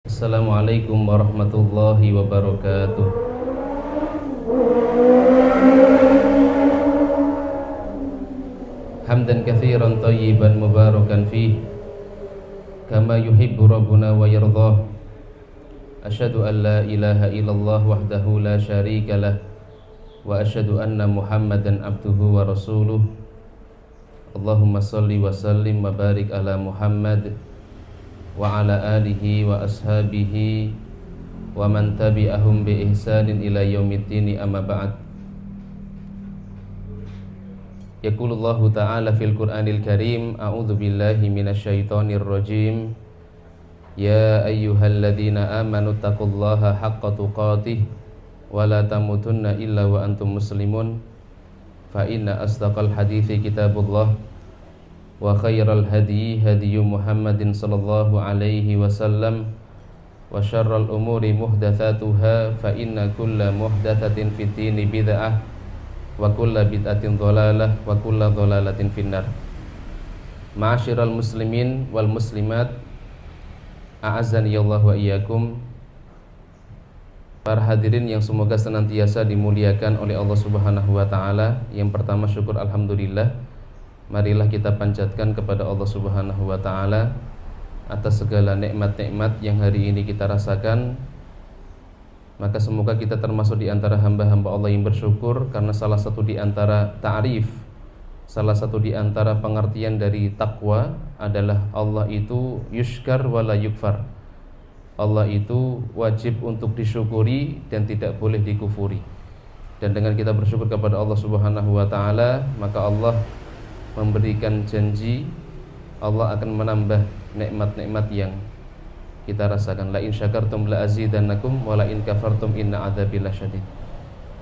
Assalamualaikum warahmatullahi wabarakatuh. Hamdan katsiran thayyiban mubarakan fih kama yuhibbu rabbuna wa yardah. Asyhadu an la ilaha illallah wahdahu la syarika lah wa asyhadu anna Muhammadan abduhu wa rasuluh. Allahumma salli wa sallim wa barik ala Muhammad wa ala alihi wa ashabihi wa man tabi'ahum bi ihsanin ila yaumiddin, amma ba'd. Yaqulullahu ta'ala fil Qur'anil Karim, a'udzu billahi minasyaitonir rajim. Ya ayyuhalladzina amanu taqullaha haqqa tuqatih wa la tamutunna illa wa antum muslimun. Fa inna asdaqal hadithi kitabullah wa khairal hadi hadiyu Muhammadin sallallahu alaihi wasallam wa syarral umuri muhdatsatuha fa inna kulla muhdatsatin fid dini bid'ah wa kulla bid'atin dhalalah wa kulla dhalalatin finnar. Ma'asyiral muslimin wal muslimat, a'azzani Allah wa iyyakum. Para hadirin yang semoga senantiasa dimuliakan oleh Allah Subhanahu wa taala. Yang pertama, syukur alhamdulillah. Marilah kita panjatkan kepada Allah Subhanahu wa taala atas segala nikmat-nikmat yang hari ini kita rasakan. Maka semoga kita termasuk di antara hamba-hamba Allah yang bersyukur, karena salah satu di antara ta'rif, salah satu di antara pengertian dari takwa adalah Allah itu yushkar wala yukfar. Allah itu wajib untuk disyukuri dan tidak boleh dikufuri. Dan dengan kita bersyukur kepada Allah Subhanahu wa taala, maka Allah memberikan janji Allah akan menambah nikmat-nikmat yang kita rasakan. La in syakartum la azidannakum wa la in kafartum inna adzabi lasyadid.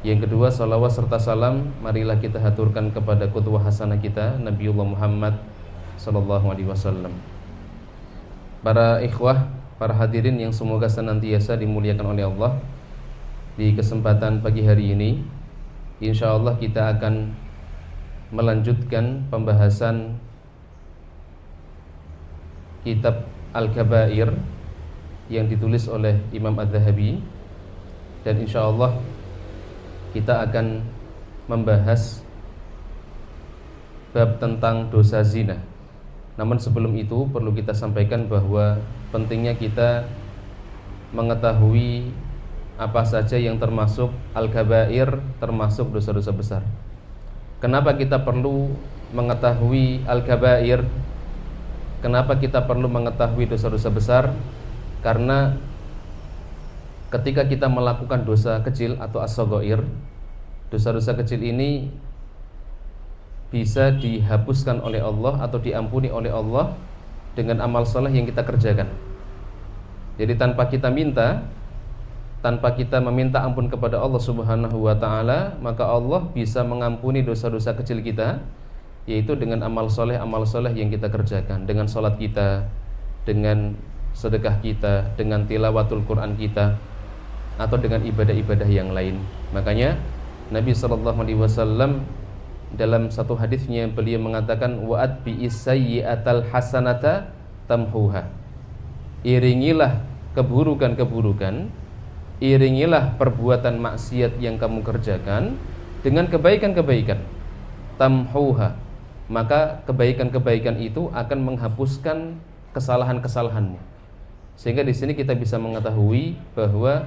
Yang kedua, salawat serta salam marilah kita haturkan kepada qudwah hasanah kita, Nabiullah Muhammad sallallahu alaihi wasallam. Para ikhwah, para hadirin yang semoga senantiasa dimuliakan oleh Allah, di kesempatan pagi hari ini insyaallah kita akan melanjutkan pembahasan kitab Al-Kabair yang ditulis oleh Imam Adz-Dzahabi, dan insyaallah kita akan membahas bab tentang dosa zina. Namun sebelum itu perlu kita sampaikan bahwa pentingnya kita mengetahui apa saja yang termasuk Al-Kabair, termasuk dosa-dosa besar. Kenapa kita perlu mengetahui Al-Kabair? Kenapa kita perlu mengetahui dosa-dosa besar? Karena ketika kita melakukan dosa kecil atau as-shaghair, dosa-dosa kecil ini bisa dihapuskan oleh Allah atau diampuni oleh Allah dengan amal saleh yang kita kerjakan. Jadi tanpa kita minta, tanpa kita meminta ampun kepada Allah Subhanahu wa taala, maka Allah bisa mengampuni dosa-dosa kecil kita, yaitu dengan amal soleh yang kita kerjakan, dengan sholat kita, dengan sedekah kita, dengan tilawatul Quran kita, atau dengan ibadah-ibadah yang lain. Makanya Nabi SAW dalam satu hadisnya beliau mengatakan, wa'at bi'is sayyi'atal hasanata tamhuha. Iringilah keburukan-keburukan, iringilah perbuatan maksiat yang kamu kerjakan dengan kebaikan-kebaikan. Tamhuha, maka kebaikan-kebaikan itu akan menghapuskan kesalahan-kesalahanmu. Sehingga di sini kita bisa mengetahui bahwa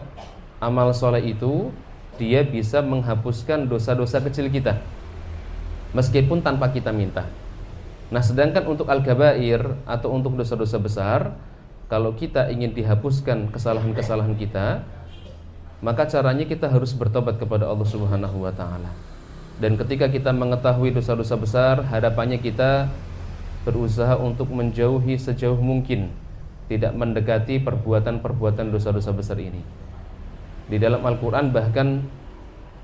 amal soleh itu dia bisa menghapuskan dosa-dosa kecil kita, meskipun tanpa kita minta. Nah, sedangkan untuk al-kabair atau untuk dosa-dosa besar, kalau kita ingin dihapuskan kesalahan-kesalahan kita, maka caranya kita harus bertobat kepada Allah Subhanahu wa taala. Dan ketika kita mengetahui dosa-dosa besar, harapannya kita berusaha untuk menjauhi sejauh mungkin, tidak mendekati perbuatan-perbuatan dosa-dosa besar ini. Di dalam Al-Qur'an bahkan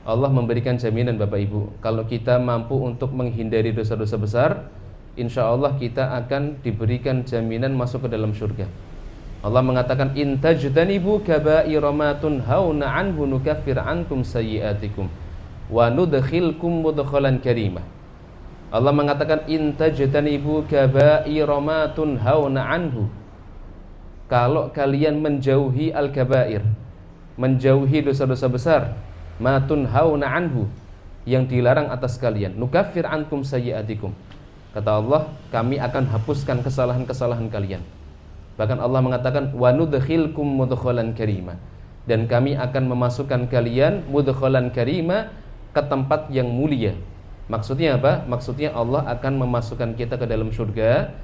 Allah memberikan jaminan, Bapak Ibu, kalau kita mampu untuk menghindari dosa-dosa besar, insya Allah kita akan diberikan jaminan masuk ke dalam surga. Allah mengatakan, in tajtanibu kaba'ira ma tunhauna anhu nukaffir ankum sayyi'atikum wa nudkhilkum mudkhalan karimah. Allah mengatakan, in tajtanibu kaba'ira ma tunhauna anhu. kalau kalian menjauhi al-kabair, menjauhi dosa-dosa besar, ma tunhauna anhu, yang dilarang atas kalian, nukaffir ankum sayyi'atikum. Kata Allah, kami akan hapuskan kesalahan-kesalahan kalian. Bahkan Allah mengatakan wa nudkhilkum mudkhalan karima, dan kami akan memasukkan kalian mudkhalan karima, ke tempat yang mulia. Maksudnya apa? Maksudnya Allah akan memasukkan kita ke dalam surga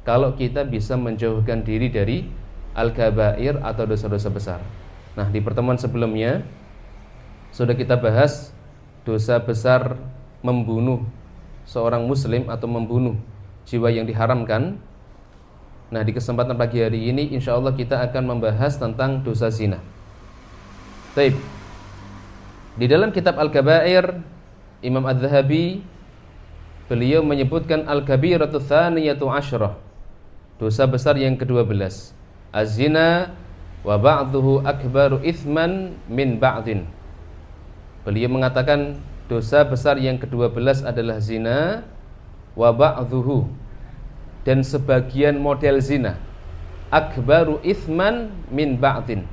kalau kita bisa menjauhkan diri dari al-kabair atau dosa-dosa besar. Nah, di pertemuan sebelumnya sudah kita bahas dosa besar membunuh seorang muslim atau membunuh jiwa yang diharamkan. Nah, di kesempatan pagi hari ini insya Allah kita akan membahas tentang dosa zina. Baik. Di dalam kitab Al-Kabair, Imam Adz-Dzahabi beliau menyebutkan al-kabiratu tsaniyatu asyrah, dosa besar yang ke-12, az-zina wa ba'dhuhu akbaru itsman min ba'din. Beliau mengatakan dosa besar yang ke-12 adalah zina, wa ba'dhuhu, dan sebagian model zina, akbaru itsman min ba'din,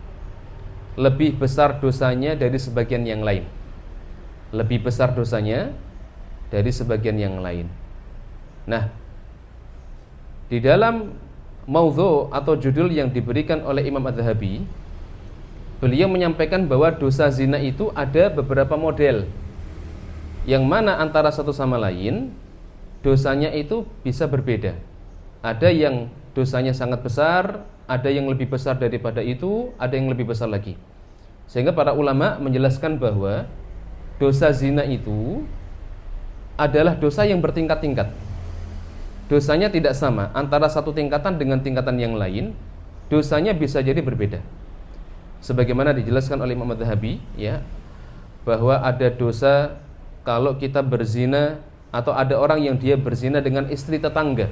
lebih besar dosanya dari sebagian yang lain. Lebih besar dosanya dari sebagian yang lain. Nah, di dalam maudhu' atau judul yang diberikan oleh Imam Adz-Dzahabi, beliau menyampaikan bahwa dosa zina itu ada beberapa model, yang mana antara satu sama lain dosanya itu bisa berbeda. Ada yang dosanya sangat besar, ada yang lebih besar daripada itu, ada yang lebih besar lagi. Sehingga para ulama menjelaskan bahwa dosa zina itu adalah dosa yang bertingkat-tingkat. Dosanya tidak sama antara satu tingkatan dengan tingkatan yang lain. Dosanya bisa jadi berbeda. Sebagaimana dijelaskan oleh Imam Adz-Dzahabi, ya, bahwa ada dosa kalau kita berzina, atau ada orang yang dia berzina dengan istri tetangga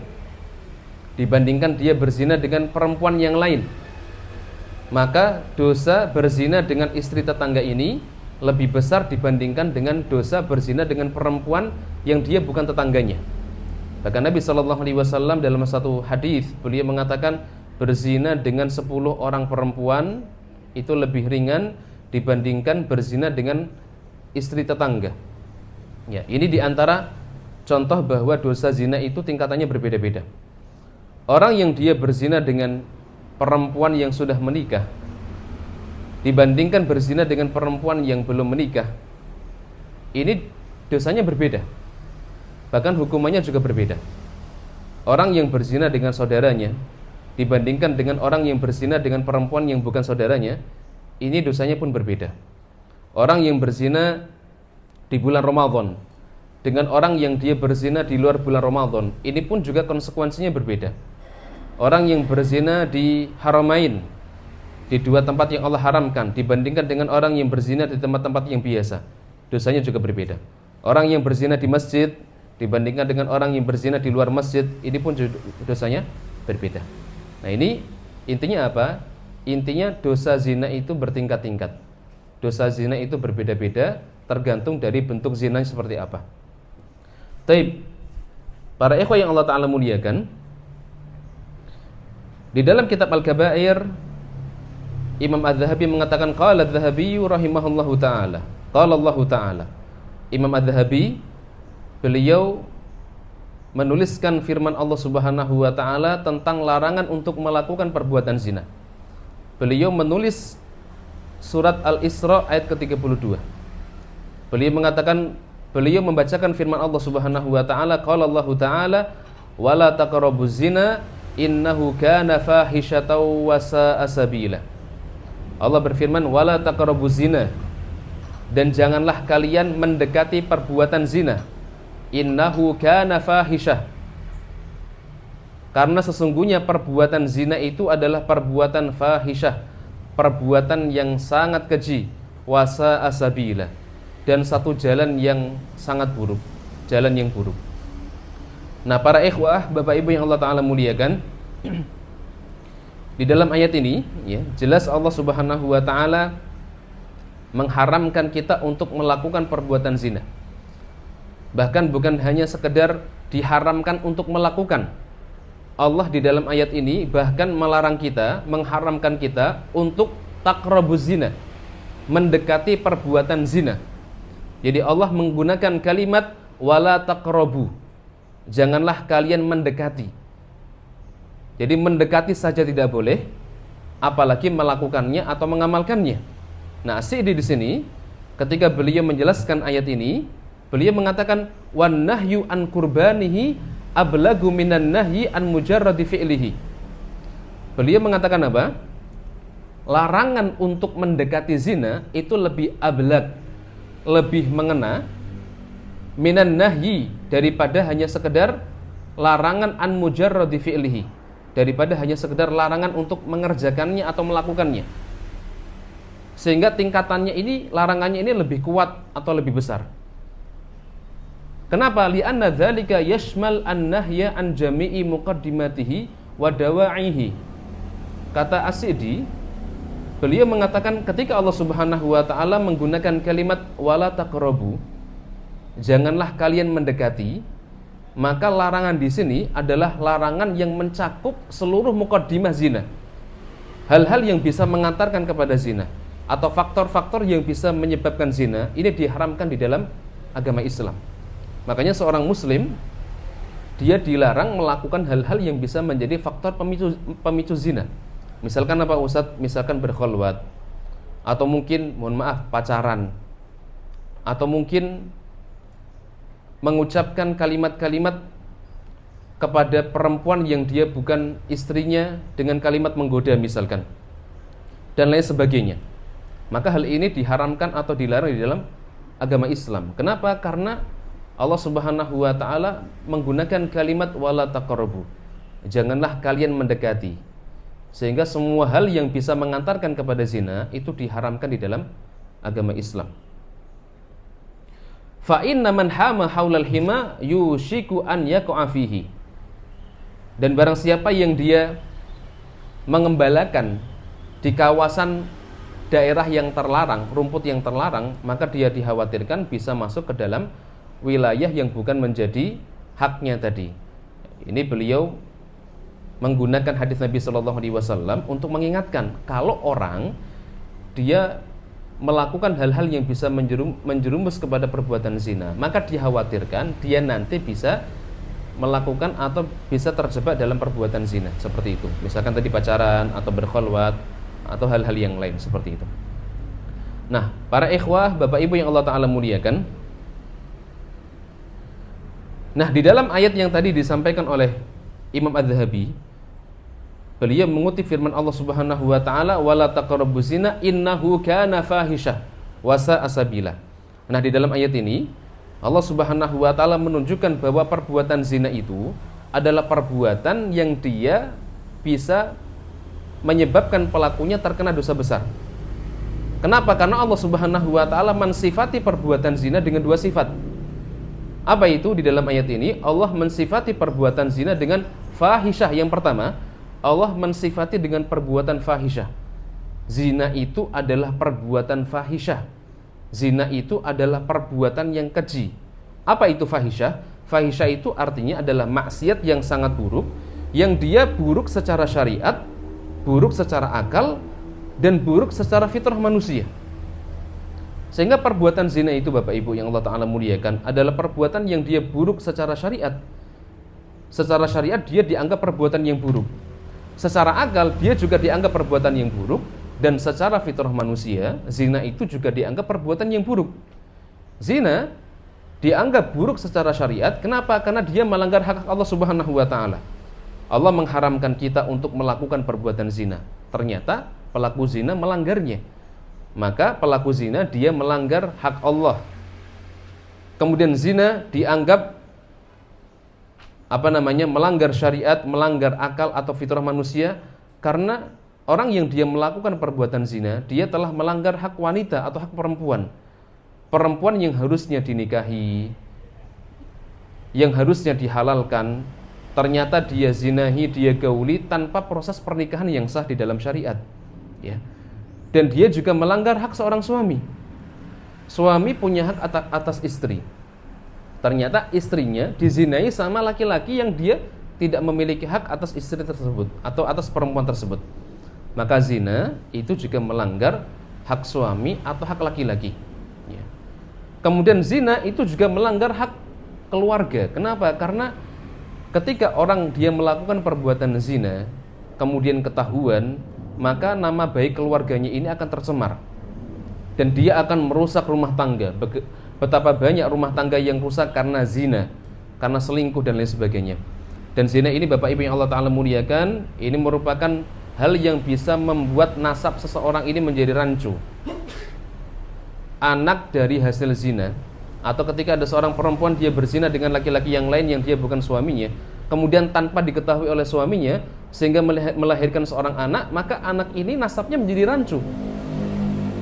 dibandingkan dia berzina dengan perempuan yang lain. Maka dosa berzina dengan istri tetangga ini lebih besar dibandingkan dengan dosa berzina dengan perempuan yang dia bukan tetangganya. Bahkan Nabi SAW dalam satu hadis beliau mengatakan berzina dengan 10 orang perempuan itu lebih ringan dibandingkan berzina dengan istri tetangga. Ya, ini diantara contoh bahwa dosa zina itu tingkatannya berbeda-beda. Orang yang dia berzina dengan perempuan yang sudah menikah dibandingkan berzina dengan perempuan yang belum menikah, ini dosanya berbeda, bahkan hukumannya juga berbeda. Orang yang berzina dengan saudaranya dibandingkan dengan orang yang berzina dengan perempuan yang bukan saudaranya, ini dosanya pun berbeda. Orang yang berzina di bulan Ramadan dengan orang yang dia berzina di luar bulan Ramadan, ini pun juga konsekuensinya berbeda. Orang yang berzina di Haramain, di dua tempat yang Allah haramkan, dibandingkan dengan orang yang berzina di tempat-tempat yang biasa, dosanya juga berbeda. Orang yang berzina di masjid dibandingkan dengan orang yang berzina di luar masjid, ini pun dosanya berbeda. Nah, ini intinya apa? Intinya dosa zina itu bertingkat-tingkat. Dosa zina itu berbeda-beda tergantung dari bentuk zina seperti apa. Taib, para ikhwah yang Allah Ta'ala muliakan, di dalam kitab Al-Kabair, Imam Adz-Dzahabi mengatakan qala Adz-Dzahabi rahimahullahu taala, qala Allah taala. Imam Adz-Dzahabi beliau menuliskan firman Allah Subhanahu wa taala tentang larangan untuk melakukan perbuatan zina. Beliau menulis surat Al-Isra ayat ke-32. Beliau mengatakan, beliau membacakan firman Allah Subhanahu wa taala, qala Allah taala wala taqrabuz zina innahu kana fahishatan wa sa'a sabila. Allah berfirman wala taqrabuz zina, dan janganlah kalian mendekati perbuatan zina, innahu kana fahisyah, karena sesungguhnya perbuatan zina itu adalah perbuatan fahisyah, perbuatan yang sangat keji, wa sa'a sabila, dan satu jalan yang sangat buruk, jalan yang buruk. Nah, para ikhwah, Bapak Ibu yang Allah Ta'ala muliakan, di dalam ayat ini, ya, jelas Allah Subhanahu wa Ta'ala mengharamkan kita untuk melakukan perbuatan zina. Bahkan bukan hanya sekedar diharamkan untuk melakukan, Allah di dalam ayat ini bahkan melarang kita, mengharamkan kita untuk taqrabuz zina, mendekati perbuatan zina. Jadi Allah menggunakan kalimat wala taqrabu, janganlah kalian mendekati. Jadi mendekati saja tidak boleh, apalagi melakukannya atau mengamalkannya. Nah, Sa'di di sini ketika beliau menjelaskan ayat ini, beliau mengatakan wan nahyu an qurbanihi ablagu minan nahyi an mujarradi fi'lihi. Beliau mengatakan apa? Larangan untuk mendekati zina itu lebih ablag, lebih mengena minan nahyi, daripada hanya sekedar larangan an mujarradi fi'lihi, daripada hanya sekedar larangan untuk mengerjakannya atau melakukannya. Sehingga tingkatannya ini, larangannya ini lebih kuat atau lebih besar. Kenapa? Li'anna dzalika yashmal an-nahya an jami'i muqaddimatihi wa dawa'ihi. Kata As-Sa'di, beliau mengatakan ketika Allah Subhanahu wa taala menggunakan kalimat wala taqrabu, janganlah kalian mendekati, maka larangan di sini adalah larangan yang mencakup seluruh muqaddimah zina. Hal-hal yang bisa mengantarkan kepada zina atau faktor-faktor yang bisa menyebabkan zina ini diharamkan di dalam agama Islam. Makanya seorang muslim dia dilarang melakukan hal-hal yang bisa menjadi faktor pemicu zina. Misalkan apa Ustadz? Misalkan berkholwat, atau mungkin mohon maaf pacaran, atau mungkin mengucapkan kalimat-kalimat kepada perempuan yang dia bukan istrinya dengan kalimat menggoda misalkan, dan lain sebagainya. Maka hal ini diharamkan atau dilarang di dalam agama Islam. Kenapa? Karena Allah Subhanahu wa taala menggunakan kalimat wala taqrabu, janganlah kalian mendekati. Sehingga semua hal yang bisa mengantarkan kepada zina itu diharamkan di dalam agama Islam. Fa inna man hama haulal hima yushiku an yaqa fihi. Dan barang siapa yang dia mengembalakan di kawasan daerah yang terlarang, rumput yang terlarang, maka dia dikhawatirkan bisa masuk ke dalam wilayah yang bukan menjadi haknya tadi. Ini beliau menggunakan hadis Nabi Shallallahu Alaihi Wasallam untuk mengingatkan kalau orang dia melakukan hal-hal yang bisa menjerumus kepada perbuatan zina, maka dikhawatirkan dia nanti bisa melakukan atau bisa terjebak dalam perbuatan zina seperti itu. Misalkan tadi pacaran atau berkholwat atau hal-hal yang lain seperti itu. Nah, para ikhwah, bapak ibu yang Allah Ta'ala muliakan, nah di dalam ayat yang tadi disampaikan oleh Imam Az-Zahabi, beliau mengutip firman Allah Subhanahu wa taala wala taqrabuz zina innahu kana fahisyah wa sa'a sabila. Nah, di dalam ayat ini Allah Subhanahu wa taala menunjukkan bahwa perbuatan zina itu adalah perbuatan yang dia bisa menyebabkan pelakunya terkena dosa besar. Kenapa? Karena Allah Subhanahu wa taala mensifati perbuatan zina dengan dua sifat. Apa itu? Di dalam ayat ini Allah mensifati perbuatan zina dengan fahisyah. Yang pertama, Allah mensifati dengan perbuatan fahisyah. Zina itu adalah perbuatan fahisyah. Zina itu adalah perbuatan yang keji. Apa itu fahisyah? Fahisyah itu artinya adalah maksiat yang sangat buruk, yang dia buruk secara syariat, buruk secara akal, dan buruk secara fitrah manusia. Sehingga perbuatan zina itu Bapak Ibu yang Allah Ta'ala muliakan adalah perbuatan yang dia buruk secara syariat. Secara syariat dia dianggap perbuatan yang buruk. Secara akal dia juga dianggap perbuatan yang buruk. Dan secara fitrah manusia, zina itu juga dianggap perbuatan yang buruk. Zina dianggap buruk secara syariat. Kenapa? Karena dia melanggar hak Allah Subhanahu wa Ta'ala. Allah mengharamkan kita untuk melakukan perbuatan zina. Ternyata pelaku zina melanggarnya. Maka pelaku zina dia melanggar hak Allah. Kemudian zina dianggap melanggar syariat, melanggar akal atau fitrah manusia, karena orang yang dia melakukan perbuatan zina, dia telah melanggar hak wanita atau hak perempuan. Perempuan yang harusnya dinikahi, yang harusnya dihalalkan, ternyata dia zinahi, dia gauli tanpa proses pernikahan yang sah di dalam syariat. Ya. Dan dia juga melanggar hak seorang suami. Suami punya hak atas istri. Ternyata istrinya dizinai sama laki-laki yang dia tidak memiliki hak atas istri tersebut atau atas perempuan tersebut. Maka zina itu juga melanggar hak suami atau hak laki-laki. Ya. Kemudian zina itu juga melanggar hak keluarga. Kenapa? Karena ketika orang dia melakukan perbuatan zina, kemudian ketahuan, maka nama baik keluarganya ini akan tercemar. Dan dia akan merusak rumah tangga. Betapa banyak rumah tangga yang rusak karena zina, karena selingkuh dan lain sebagainya. Dan zina ini Bapak Ibu yang Allah Ta'ala muliakan, ini merupakan hal yang bisa membuat nasab seseorang ini menjadi rancu. Anak dari hasil zina, atau ketika ada seorang perempuan dia berzina dengan laki-laki yang lain yang dia bukan suaminya, kemudian tanpa diketahui oleh suaminya sehingga melahirkan seorang anak, maka anak ini nasabnya menjadi rancu.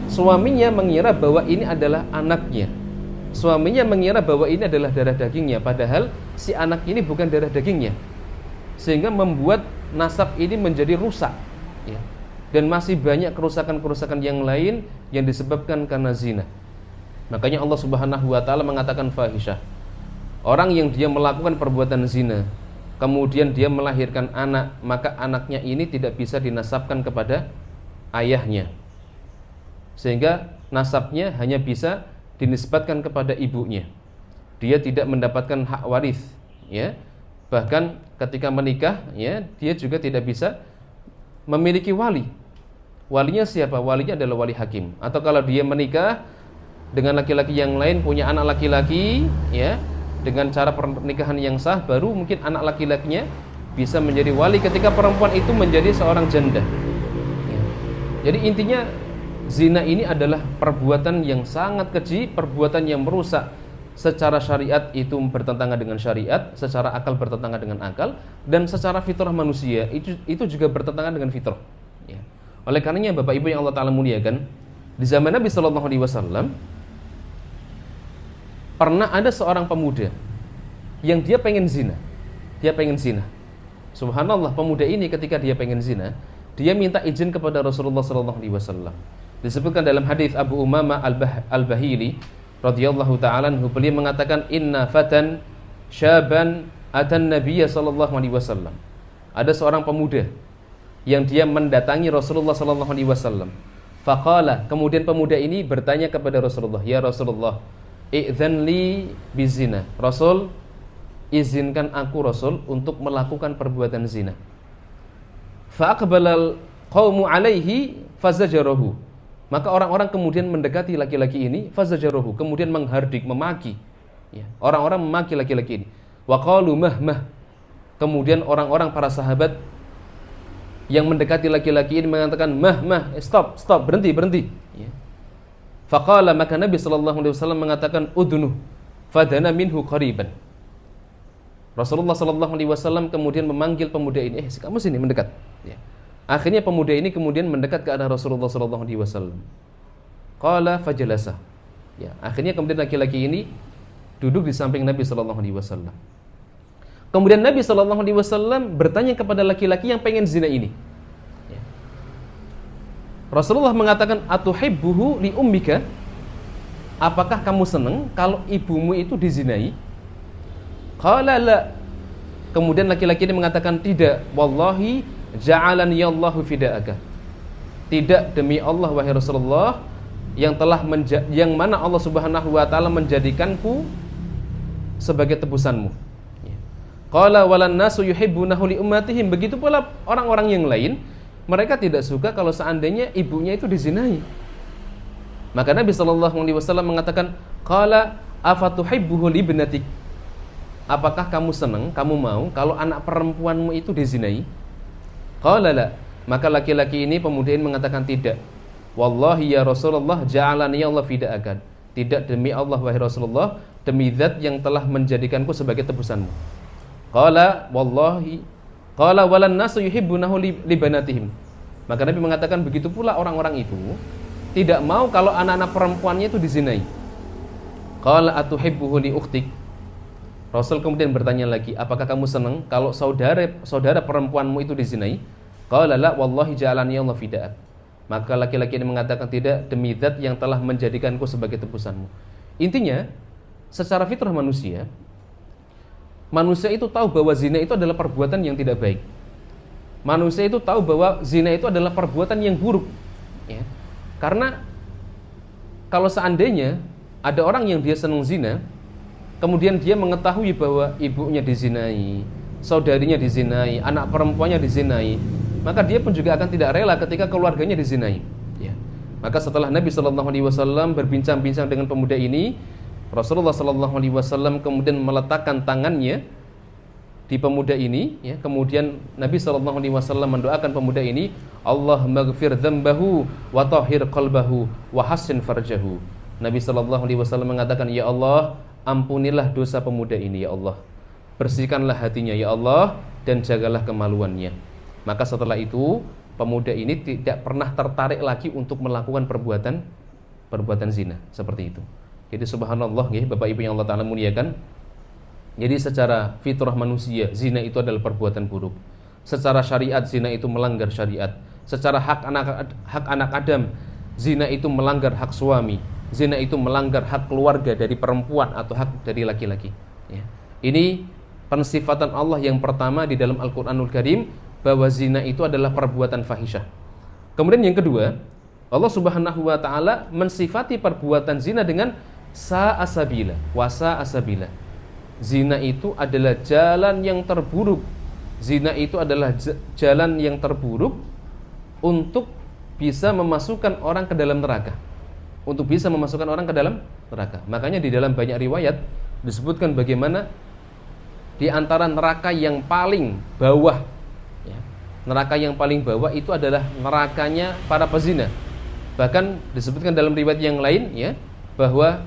Suaminya mengira bahwa ini adalah anaknya. Suaminya mengira bahwa ini adalah darah dagingnya, padahal si anak ini bukan darah dagingnya. Sehingga membuat nasab ini menjadi rusak, ya. Dan masih banyak kerusakan-kerusakan yang lain yang disebabkan karena zina. Makanya Allah Subhanahu wa Ta'ala mengatakan fahisyah. Orang yang dia melakukan perbuatan zina, kemudian dia melahirkan anak, maka anaknya ini tidak bisa dinasabkan kepada ayahnya, sehingga nasabnya hanya bisa dinisbatkan kepada ibunya. Dia tidak mendapatkan hak waris, ya. Bahkan ketika menikah, ya, dia juga tidak bisa memiliki wali. Walinya siapa? Walinya adalah wali hakim. Atau kalau dia menikah dengan laki-laki yang lain, punya anak laki-laki, ya, dengan cara pernikahan yang sah, baru mungkin anak laki-lakinya bisa menjadi wali ketika perempuan itu menjadi seorang janda, ya. Jadi intinya zina ini adalah perbuatan yang sangat keji, perbuatan yang merusak. Secara syariat itu bertentangan dengan syariat, secara akal bertentangan dengan akal, dan secara fitrah manusia itu juga bertentangan dengan fitrah, ya. Oleh karenanya Bapak Ibu yang Allah Ta'ala muliakan, di zaman Nabi Sallallahu Alaihi Wasallam pernah ada seorang pemuda yang dia pengen zina. Dia pengen zina. Subhanallah, pemuda ini ketika dia pengen zina, dia minta izin kepada Rasulullah Sallallahu Alaihi Wasallam. Disebutkan dalam hadis Abu Umamah Al-Bahili radhiyallahu ta'ala anhu, beliau mengatakan inna fatan syaban atan nabiyya sallallahu alaihi wasallam. Ada seorang pemuda yang dia mendatangi Rasulullah sallallahu alaihi wasallam. Faqala, kemudian pemuda ini bertanya kepada Rasulullah, "Ya Rasulullah, idzan li bizina." Rasul, izinkan aku Rasul untuk melakukan perbuatan zina. Fa aqbalal qaumu alaihi fazajarahu. Maka orang-orang kemudian mendekati laki-laki ini, fazajaruhu, kemudian menghardik, memaki, ya. Orang-orang memaki laki-laki ini. Wa qalu mah. Kemudian orang-orang para sahabat yang mendekati laki-laki ini mengatakan mah, stop, berhenti, ya. Faqala, maka Nabi sallallahu alaihi wasallam mengatakan udunu, fadana minhu qariban. Rasulullah sallallahu alaihi wasallam kemudian memanggil pemuda ini, kamu sini mendekat, ya. Akhirnya pemuda ini kemudian mendekat ke arah Rasulullah sallallahu alaihi wasallam. Qala fajalasa. Ya, akhirnya kemudian laki-laki ini duduk di samping Nabi sallallahu alaihi wasallam. Kemudian Nabi sallallahu alaihi wasallam bertanya kepada laki-laki yang pengen zina ini. Ya. Rasulullah mengatakan atuhibbuhu li ummika? Apakah kamu senang kalau ibumu itu dizinai? Qala la. Kemudian laki-laki ini mengatakan tidak, wallahi ja'alani Allahu fida'aka. Tidak, demi Allah wahai Rasulullah, yang mana Allah Subhanahu wa Ta'ala menjadikanku sebagai tebusanmu. Qala walan nasu yuhibbunahu li ummatihim. Begitu pula orang-orang yang lain, mereka tidak suka kalau seandainya ibunya itu dizinai. Maka Nabi sallallahu alaihi wasallam mengatakan, qala afatuhibbuhu li ibnatik. Apakah kamu senang, kamu mau kalau anak perempuanmu itu dizinai? Qala la. Maka laki-laki ini pemuda ini mengatakan tidak. Wallahi ya Rasulullah ja'alani Allah fida'aka. Tidak, demi Allah wahai Rasulullah, demi zat yang telah menjadikanku sebagai tebusanmu. Qala wallahi qala walan nasu yuhibbunahu li banatihim. Maka Nabi mengatakan begitu pula orang-orang itu tidak mau kalau anak-anak perempuannya itu dizinai. Qala atuhibbuhu li ukhtik. Rasul kemudian bertanya lagi, apakah kamu senang kalau saudara perempuanmu itu dizinai? Qala la wallahi ja'alani Allah fida'ak. Maka laki-laki ini mengatakan tidak, demi zat yang telah menjadikanku sebagai tebusanmu. Intinya, secara fitrah manusia Manusia itu tahu bahwa zina itu adalah perbuatan yang tidak baik. Manusia itu tahu bahwa zina itu adalah perbuatan yang buruk, ya. Karena kalau seandainya ada orang yang dia senang zina, kemudian dia mengetahui bahwa ibunya dizinai, saudarinya dizinai, anak perempuannya dizinai, maka dia pun juga akan tidak rela ketika keluarganya dizinai, ya. Maka setelah Nabi SAW berbincang-bincang dengan pemuda ini, Rasulullah SAW kemudian meletakkan tangannya di pemuda ini, ya. Kemudian Nabi SAW mendoakan pemuda ini, Allahumma ghfir dzambahu wa tahhir qalbahu wa hassin farjahu. Nabi SAW mengatakan, ya Allah, ampunilah dosa pemuda ini, ya Allah, bersihkanlah hatinya, ya Allah, dan jagalah kemaluannya. Maka setelah itu pemuda ini tidak pernah tertarik lagi untuk melakukan perbuatan zina seperti itu. Jadi subhanallah, ya, Bapak Ibu yang Allah Ta'ala muliakan. Jadi secara fitrah manusia, zina itu adalah perbuatan buruk. Secara syariat, zina itu melanggar syariat. Secara hak anak Adam, zina itu melanggar hak suami. Zina itu melanggar hak keluarga dari perempuan atau hak dari laki-laki, ya. Ini pensifatan Allah yang pertama di dalam Al-Quranul Karim, bahwa zina itu adalah perbuatan fahisyah. Kemudian yang kedua, Allah Subhanahu wa Ta'ala mensifati perbuatan zina dengan sa'asabila, wasa'asabila. Zina itu adalah jalan yang terburuk. Zina itu adalah jalan yang terburuk untuk bisa memasukkan orang ke dalam neraka. Untuk bisa memasukkan orang ke dalam neraka. Makanya di dalam banyak riwayat disebutkan bagaimana di antara neraka yang paling bawah, ya, neraka yang paling bawah itu adalah nerakanya para pezina. Bahkan disebutkan dalam riwayat yang lain, ya, bahwa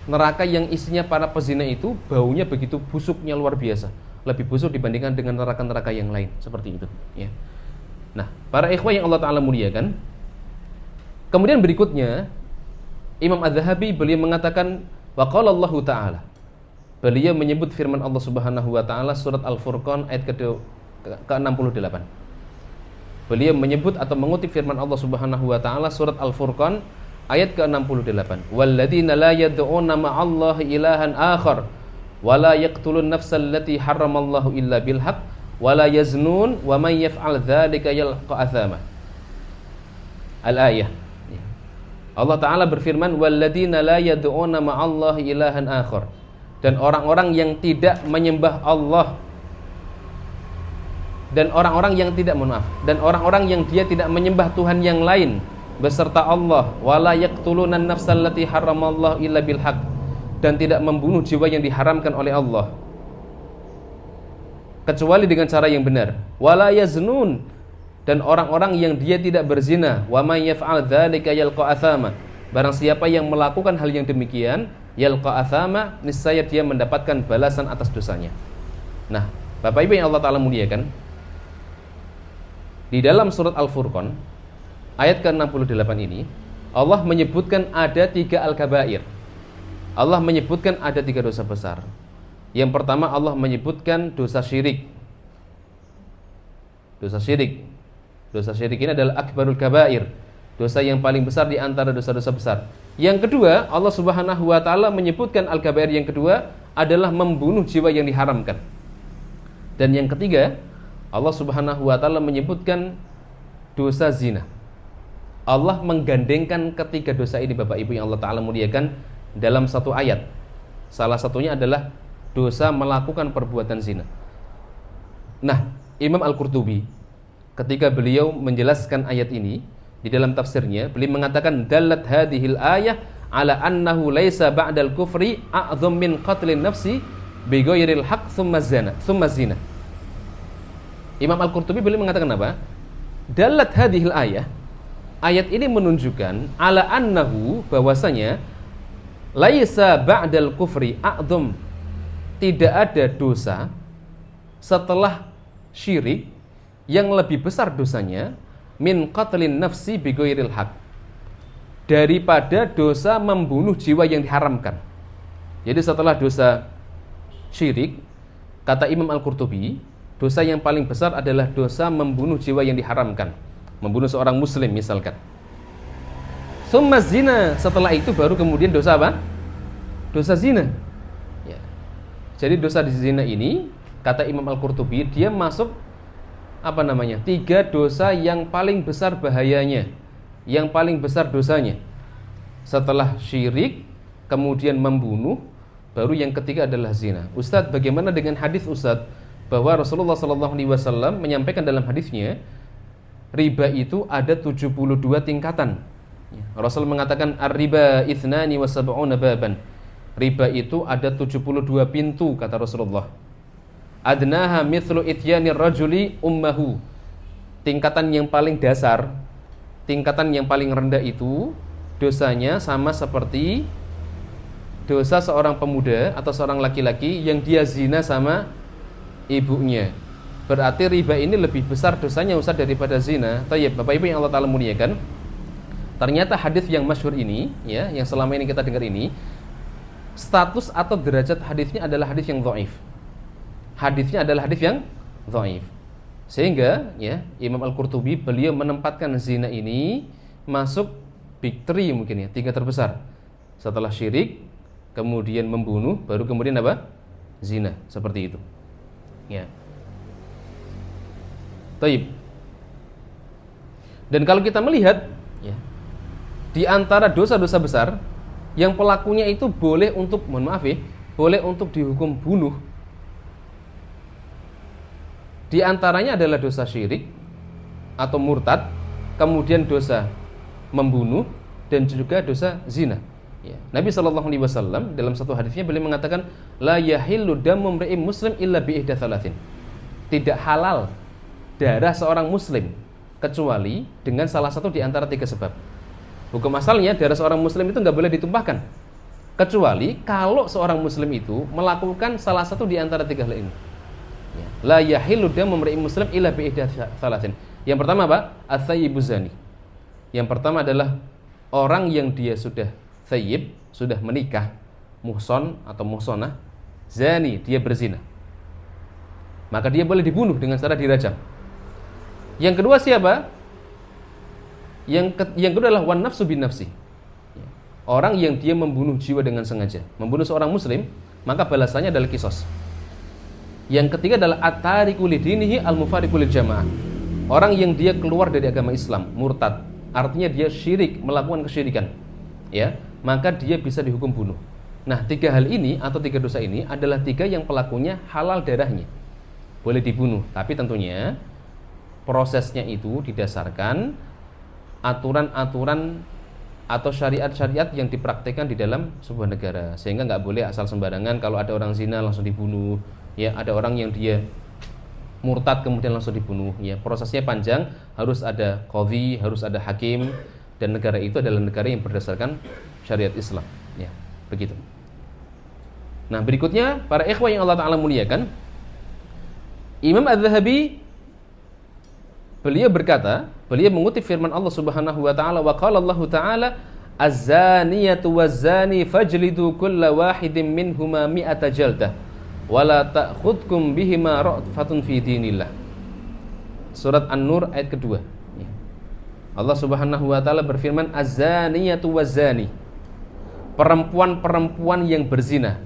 neraka yang isinya para pezina itu baunya begitu busuknya, luar biasa, lebih busuk dibandingkan dengan neraka-neraka yang lain, seperti itu, ya. Nah, para ikhwah yang Allah Ta'ala muliakan, kemudian berikutnya Imam Az-Zahabi beliau mengatakan, wa qala Allah Ta'ala, beliau menyebut firman Allah Subhanahu wa Ta'ala surat Al-Furqan ayat ke-68. Beliau menyebut atau mengutip firman Allah Subhanahu wa Ta'ala surat Al-Furqan ayat ke-68. Walladzina la yad'una ma'allahi ilahan akhar wa la yaqtulun nafsal lati harramallahu illa bil haqq wa la yaznun wa man yaf'al dzalika yalqa athama. Al-ayah. Allah Ta'ala berfirman, walladzina la yad'una ma'allahi ilahan akhar, dan orang-orang yang tidak menyembah Allah, dan orang-orang yang tidak, dan orang-orang yang dia tidak menyembah Tuhan yang lain beserta Allah, wala yaqtulunan nafsal lati haramallahu illa bil haqq, dan tidak membunuh jiwa yang diharamkan oleh Allah kecuali dengan cara yang benar, wala yaznun, dan orang-orang yang dia tidak berzina, wa may yaf'al dzalika yalqa athama, barang siapa yang melakukan hal yang demikian, yalqa athama, niscaya dia mendapatkan balasan atas dosanya. Nah, Bapak Ibu yang Allah Ta'ala muliakan, di dalam surat Al-Furqan ayat ke-68 ini, Allah menyebutkan ada 3 al-kabair. Allah menyebutkan ada 3 dosa besar. Yang pertama, Allah menyebutkan dosa syirik. Dosa syirik. Dosa syirik ini adalah akbarul kabair, dosa yang paling besar di antara dosa-dosa besar. Yang kedua, Allah Subhanahu wa Ta'ala menyebutkan al-kabair yang kedua adalah membunuh jiwa yang diharamkan. Dan yang ketiga, Allah Subhanahu wa Ta'ala menyebutkan dosa zina. Allah menggandengkan ketiga dosa ini, Bapak Ibu yang Allah Ta'ala muliakan, dalam satu ayat. Salah satunya adalah dosa melakukan perbuatan zina. Nah, Imam Al-Qurtubi ketika beliau menjelaskan ayat ini di dalam tafsirnya, beliau mengatakan, dallat hadhil ayah ala annahu laisa ba'dal kufri a'dham min qatlin nafsi bi ghairil haqq thumma zina. Imam Al-Qurtubi beliau mengatakan apa? Dallat hadhil ayah, ayat ini menunjukkan ala annahu, bahwasanya laisa ba'dal kufri a'dham, tidak ada dosa setelah syirik yang lebih besar dosanya min qatlin nafsi bi ghairil haq, daripada dosa membunuh jiwa yang diharamkan. Jadi setelah dosa syirik, kata Imam Al-Qurtubi, dosa yang paling besar adalah dosa membunuh jiwa yang diharamkan, membunuh seorang muslim misalkan. Tsumma zina, setelah itu baru kemudian dosa apa? Dosa zina. Ya. Jadi dosa di zina ini, kata Imam Al-Qurtubi, dia masuk 3 dosa yang paling besar bahayanya, yang paling besar dosanya. Setelah syirik, kemudian membunuh, baru yang ketiga adalah zina. Ustadz, bagaimana dengan hadis Ustadz bahwa Rasulullah SAW menyampaikan dalam hadisnya riba itu ada 72 tingkatan. Rasul mengatakan ar-riba ithnani wa sab'una baban. Riba itu ada 72 pintu, kata Rasulullah. Adnaha mithlu ityanir rajuli ummahu. Tingkatan yang paling dasar, tingkatan yang paling rendah itu dosanya sama seperti dosa seorang pemuda atau seorang laki-laki yang dia zina sama ibunya. Berarti riba ini lebih besar dosanya Ustaz daripada zina. Tayyib, Bapak Ibu yang Allah Ta'ala muliakan, ternyata hadis yang masyhur ini, ya, yang selama ini kita dengar ini, status atau derajat hadisnya adalah hadis yang dhaif. Hadisnya adalah hadis yang dhaif. Sehingga, ya, Imam Al-Qurtubi beliau menempatkan zina ini masuk big 3 mungkin ya, 3 terbesar. Setelah syirik, kemudian membunuh, baru kemudian apa? Zina, seperti itu. Ya. Taib. Dan kalau kita melihat, ya, di antara dosa-dosa besar yang pelakunya itu boleh untuk, boleh untuk dihukum bunuh. Di antaranya adalah dosa syirik atau murtad, kemudian dosa membunuh, dan juga dosa zina. Ya. Nabi SAW dalam satu hadisnya beliau mengatakan, la yahillu damu imri'in muslim illa bi ihda thalathin. Tidak halal darah seorang muslim kecuali dengan salah satu di antara 3 sebab. Hukum asalnya darah seorang muslim itu nggak boleh ditumpahkan kecuali kalau seorang muslim itu melakukan salah satu di antara 3 hal ini. Ya. La yahillu damu imri'in muslim illa bi ihda thalathin. Yang pertama apa? At-thayyibu zani. Yang pertama adalah orang yang dia sudah thayyib, sudah menikah, muhson atau muhsonah, zani, dia berzina, maka dia boleh dibunuh dengan cara dirajam. Yang kedua siapa? Yang kedua adalah wan nafsu bin nafsi. Orang yang dia membunuh jiwa dengan sengaja, membunuh seorang muslim, maka balasannya adalah kisos. Yang ketiga adalah at-tariku lidinihi al-mufariqu lil jamaah. Orang yang dia keluar dari agama Islam, murtad, artinya dia syirik, melakukan kesyirikan, ya, maka dia bisa dihukum bunuh. Nah, 3 hal ini atau 3 dosa ini adalah 3 yang pelakunya halal darahnya, boleh dibunuh. Tapi tentunya prosesnya itu didasarkan aturan-aturan atau syariat-syariat yang dipraktikkan di dalam sebuah negara. Sehingga nggak boleh asal sembarangan kalau ada orang zina langsung dibunuh, ya, ada orang yang dia murtad kemudian langsung dibunuh, ya. Prosesnya panjang, harus ada qadhi, harus ada hakim, dan negara itu adalah negara yang berdasarkan syariat Islam, ya, begitu. Nah, berikutnya para ikhwah yang Allah Ta'ala muliakan, Imam Az-Zahabi beliau berkata, beliau mengutip firman Allah Subhanahu wa taala, wa qala Allah Ta'ala az-zaniyatu waz-zani fajlidu kulla wahidin minhuma mi'ata jaldah wala ta'khudkum bihima ra'fatun fi dinillah. Surat An-Nur ayat kedua. Allah Subhanahu wa taala berfirman, az-zaniyatu waz-zani, perempuan-perempuan yang berzina,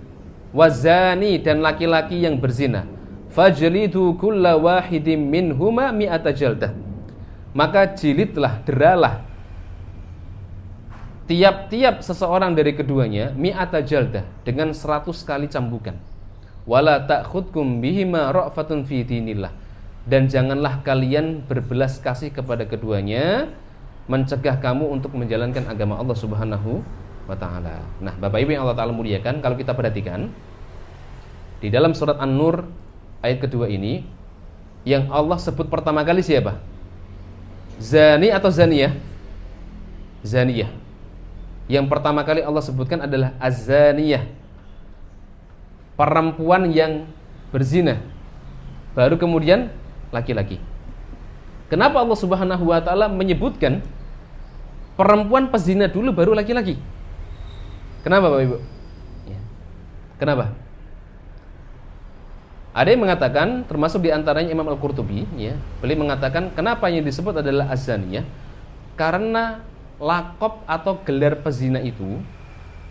waz-zani, dan laki-laki yang berzina, fajlidu kulla wahidin minhuma mi'ata jaldah, maka jilidlah, deralah tiap-tiap seseorang dari keduanya mi'ata jaldah, dengan 100 kali cambukan. Wala ta'khudkum bihima ra'fatun fi dinillah, dan janganlah kalian berbelas kasih kepada keduanya, mencegah kamu untuk menjalankan agama Allah Subhanahu wa ta'ala. Nah, Bapak Ibu yang Allah Ta'ala muliakan, kalau kita perhatikan di dalam surat An-Nur ayat kedua ini, yang Allah sebut pertama kali siapa? Zani atau zaniyah? Zaniyah. Yang pertama kali Allah sebutkan adalah az-zaniyah, perempuan yang berzina, baru kemudian laki-laki. Kenapa Allah Subhanahu wa taala menyebutkan perempuan pezina dulu baru laki-laki? Kenapa, Bapak Ibu? Ya. Kenapa? Ada yang mengatakan, termasuk di antaranya Imam Al-Qurtubi, ya, beliau mengatakan kenapa yang disebut adalah az-zaniyah? Karena lakop atau gelar pezina itu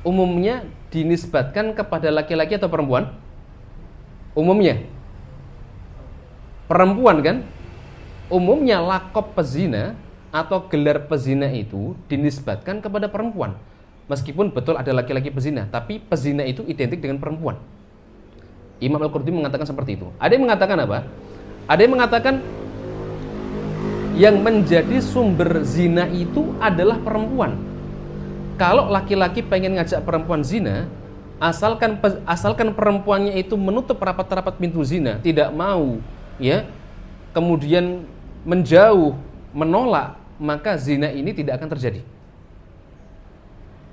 umumnya dinisbatkan kepada laki-laki atau perempuan? Umumnya perempuan kan, umumnya lakop pezina atau gelar pezina itu dinisbatkan kepada perempuan. Meskipun betul ada laki-laki pezina, tapi pezina itu identik dengan perempuan. Imam Al-Qurtubi mengatakan seperti itu. Ada yang mengatakan apa? Ada yang mengatakan yang menjadi sumber zina itu adalah perempuan. Kalau laki-laki pengen ngajak perempuan zina, asalkan perempuannya itu menutup rapat-rapat pintu zina, tidak mau, ya, kemudian menjauh, menolak, maka zina ini tidak akan terjadi.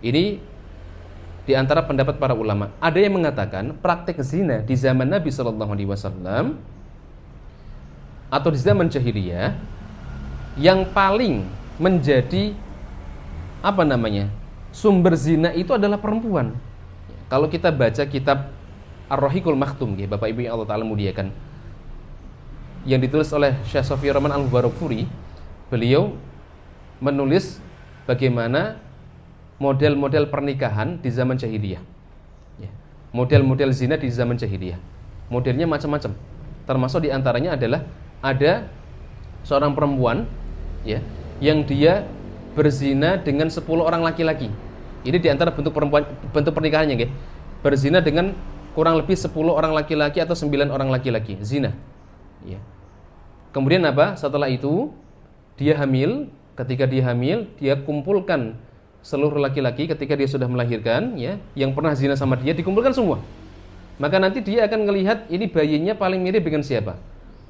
Ini di antara pendapat para ulama. Ada yang mengatakan praktek zina di zaman Nabi SAW atau di zaman jahiliyah yang paling menjadi sumber zina itu adalah perempuan. Kalau kita baca kitab Ar-Rahiqul Makhtum, Bapak Ibu yang Allah Ta'ala muliakan, yang ditulis oleh Syekh Shafi Rahman Al-Mubarakfuri, beliau menulis bagaimana model-model pernikahan di zaman jahiliyah, model-model zina di zaman jahiliyah. Modelnya macam-macam, termasuk diantaranya adalah ada seorang perempuan, ya, yang dia berzina dengan 10 orang laki-laki. Ini diantara bentuk pernikahannya, berzina dengan kurang lebih 10 orang laki-laki atau 9 orang laki-laki, zina, ya. Kemudian apa? Setelah itu dia hamil. Ketika dia hamil, dia kumpulkan seluruh laki-laki ketika dia sudah melahirkan, ya, yang pernah zina sama dia, dikumpulkan semua. Maka nanti dia akan melihat ini bayinya paling mirip dengan siapa.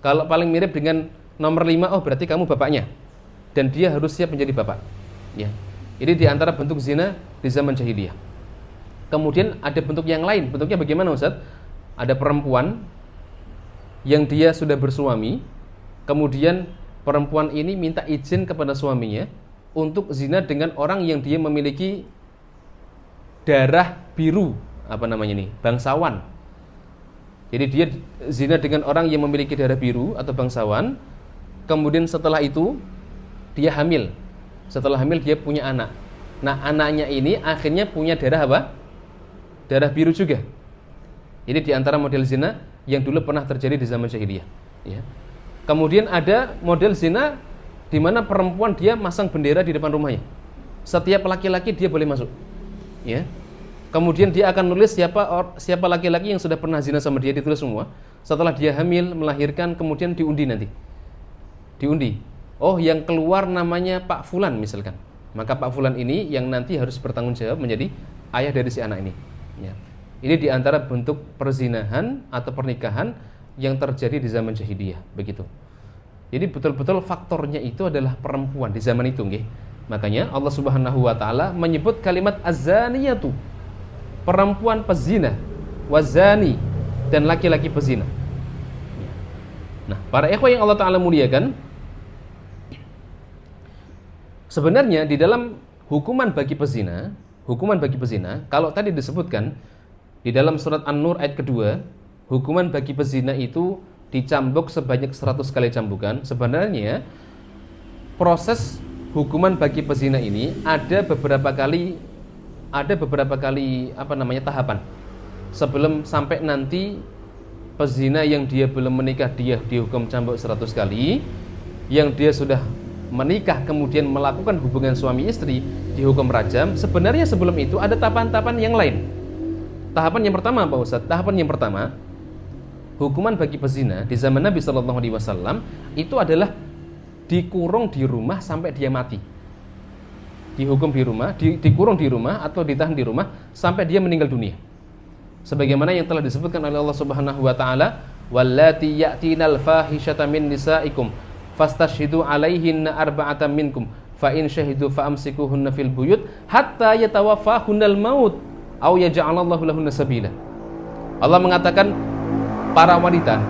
Kalau paling mirip dengan nomor 5, oh berarti kamu bapaknya, dan dia harus siap menjadi bapak, ya. Ini diantara bentuk zina di zaman jahiliyah. Kemudian ada bentuk yang lain. Bentuknya bagaimana, Ustaz? Ada perempuan yang dia sudah bersuami, kemudian perempuan ini minta izin kepada suaminya untuk zina dengan orang yang dia memiliki darah biru, bangsawan. Jadi dia zina dengan orang yang memiliki darah biru atau bangsawan. Kemudian setelah itu dia hamil. Setelah hamil dia punya anak. Nah, anaknya ini akhirnya punya darah apa? Darah biru juga. Ini diantara model zina yang dulu pernah terjadi di zaman jahiliyah, ya. Kemudian ada model zina di mana perempuan dia masang bendera di depan rumahnya. Setiap laki-laki dia boleh masuk, ya. Kemudian dia akan nulis siapa laki-laki yang sudah pernah zina sama dia, ditulis semua. Setelah dia hamil, melahirkan, kemudian diundi nanti. Diundi. Oh, yang keluar namanya Pak Fulan misalkan. Maka Pak Fulan ini yang nanti harus bertanggung jawab menjadi ayah dari si anak ini, ya. Ini diantara bentuk perzinahan atau pernikahan yang terjadi di zaman jahiliyah, begitu. Jadi betul-betul faktornya itu adalah perempuan di zaman itu, nggih. Makanya Allah Subhanahu wa taala menyebut kalimat az-zaniyatu, perempuan pezina, wazani, dan laki-laki pezina. Nah, para ikhwah yang Allah Ta'ala muliakan, sebenarnya di dalam hukuman bagi pezina, kalau tadi disebutkan di dalam surat An-Nur ayat kedua, hukuman bagi pezina itu dicambuk sebanyak 100 kali cambukan. Sebenarnya proses hukuman bagi pezina ini ada beberapa kali tahapan. Sebelum sampai nanti pezina yang dia belum menikah dia dihukum cambuk 100 kali, yang dia sudah menikah kemudian melakukan hubungan suami istri dihukum rajam. Sebenarnya sebelum itu ada tahapan-tahapan yang lain. Tahapan yang pertama Pak Ustadz, hukuman bagi pezina di zaman Nabi SAW itu adalah dikurung di rumah sampai dia mati. Dihukum di rumah, dikurung di rumah atau ditahan di rumah sampai dia meninggal dunia. Sebagaimana yang telah disebutkan oleh Allah Subhanahu wa taala, wallati ya'tinal fahishata min nisaikum fastashhidu 'alaihinna arba'atan minkum fa in syahidu fa amsikuhunna fil buyut hatta yatawaffahunnal maut aw yaj'alallahu lahunna sabila. Allah mengatakan para wanita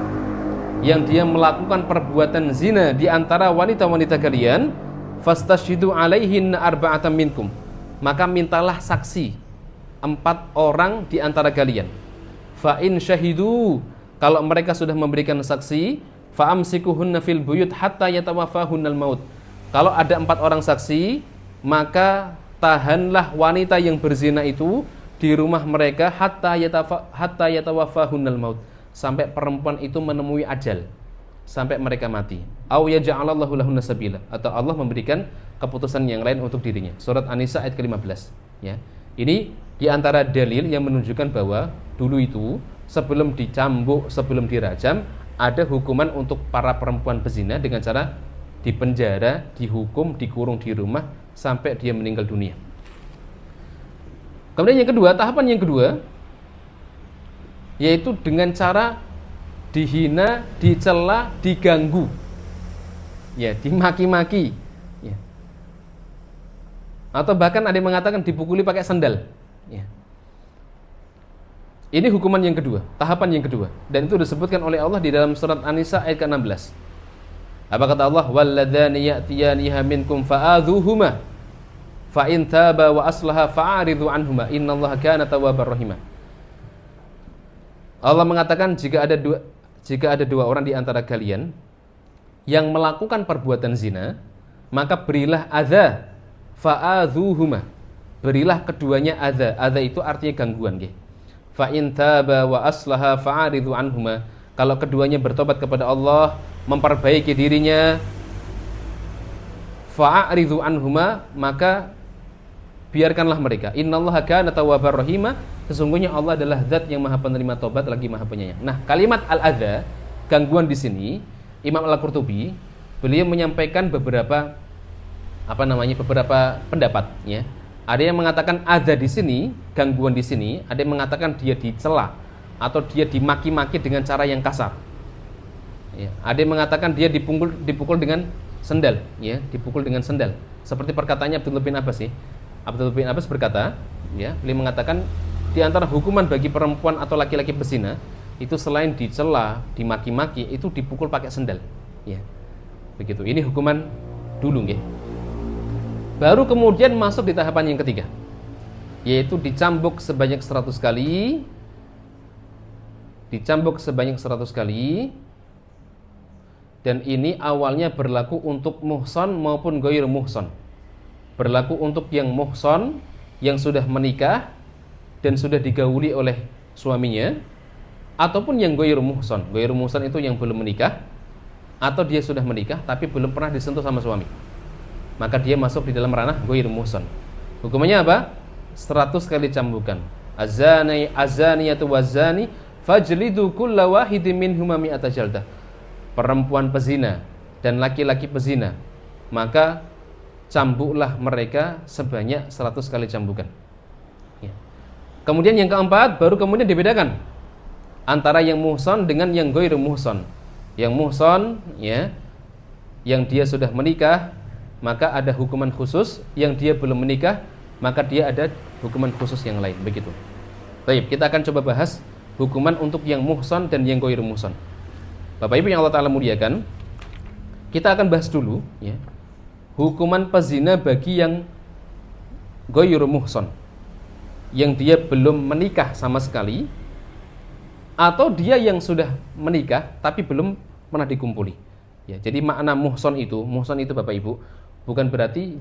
yang dia melakukan perbuatan zina di antara wanita-wanita kalian, fastashhidu 'alaihinna arba'atan minkum, maka mintalah saksi 4 orang di antara kalian. Fa in syahidu, kalau mereka sudah memberikan saksi, fa amsikuhunna fil buyut hatta yatawafahunnal maut. Kalau ada 4 orang saksi, maka tahanlah wanita yang berzina itu di rumah mereka hatta yatawafahunnal maut, sampai perempuan itu menemui ajal, sampai mereka mati. Au yaj'alallahu lahunna sabila, atau Allah memberikan keputusan yang lain untuk dirinya. Surat An-Nisa ayat ke-15 ya. Ini diantara dalil yang menunjukkan bahwa dulu itu sebelum dicambuk, sebelum dirajam, ada hukuman untuk para perempuan pezina dengan cara dipenjara, dihukum, dikurung di rumah sampai dia meninggal dunia. Kemudian yang kedua, tahapan yang kedua, yaitu dengan cara dihina, dicela, diganggu, ya, dimaki-maki, ya. Atau bahkan ada yang mengatakan dipukuli pakai sandal, ya. Ini hukuman yang kedua, tahapan yang kedua, dan itu disebutkan oleh Allah di dalam surat An-Nisa ayat ke-16. Apa kata Allah? Walladzani ya'tiyaniha minkum fa'adhuhuma fa in taba wa aslaha fa'aridhu anhuma innallaha kana tawwabar rahima. Allah mengatakan jika ada dua orang di antara kalian yang melakukan perbuatan zina, maka berilah adza fa'adhuhuma. Berilah keduanya adza. Adza itu artinya gangguan, nggih. Fa in taba wa aslaha fa'aridhu anhuma. Kalau keduanya bertobat kepada Allah, memperbaiki dirinya, fa'aridhu anhuma, maka biarkanlah mereka. Innallaha kana tawwabar rahima. Sesungguhnya Allah adalah zat yang Maha penerima tobat lagi Maha penyayang. Nah, kalimat al-adza, gangguan di sini, Imam Al-Qurtubi beliau menyampaikan beberapa pendapat, ya. Ada yang mengatakan adza di sini, gangguan di sini, ada yang mengatakan dia dicela atau dia dimaki-maki dengan cara yang kasar. Ya, ada yang mengatakan dia dipukul dengan sendal, ya, dipukul dengan sendal. Seperti perkataannya Abdullah bin Abbas, ya. Abdullah bin Abbas berkata, ya, beliau mengatakan di antara hukuman bagi perempuan atau laki-laki pezina itu selain dicela, dimaki-maki, itu dipukul pakai sendal, ya. Begitu. Ini hukuman dulu, ya. Baru kemudian masuk di tahapan yang ketiga, yaitu dicambuk sebanyak 100 kali. Dicambuk sebanyak 100 kali. Dan ini awalnya berlaku untuk muhson maupun ghair muhson. Berlaku untuk yang muhson, yang sudah menikah dan sudah digauli oleh suaminya, ataupun yang ghair muhson. Ghair muhson itu yang belum menikah, atau dia sudah menikah tapi belum pernah disentuh sama suami, maka dia masuk di dalam ranah ghair muhsan. Hukumannya apa? 100 kali cambukan. Azaniyatu wazani fajlidu kulla wahidin minhuma mi'ata jaldah. Perempuan pezina dan laki-laki pezina, maka cambuklah mereka sebanyak 100 kali cambukan, ya. Kemudian yang keempat, baru kemudian dibedakan antara yang muhsan dengan yang ghair muhsan. Yang muhsan, ya, yang dia sudah menikah, maka ada hukuman khusus. Yang dia belum menikah, maka dia ada hukuman khusus yang lain. Begitu. Baik, kita akan coba bahas hukuman untuk yang muhsan dan yang ghair muhsan. Bapak Ibu yang Allah Ta'ala muliakan, kita akan bahas dulu, ya, hukuman pezina bagi yang ghair muhsan, yang dia belum menikah sama sekali, atau dia yang sudah menikah tapi belum pernah dikumpuli, ya. Jadi makna muhsan itu Bapak Ibu, bukan berarti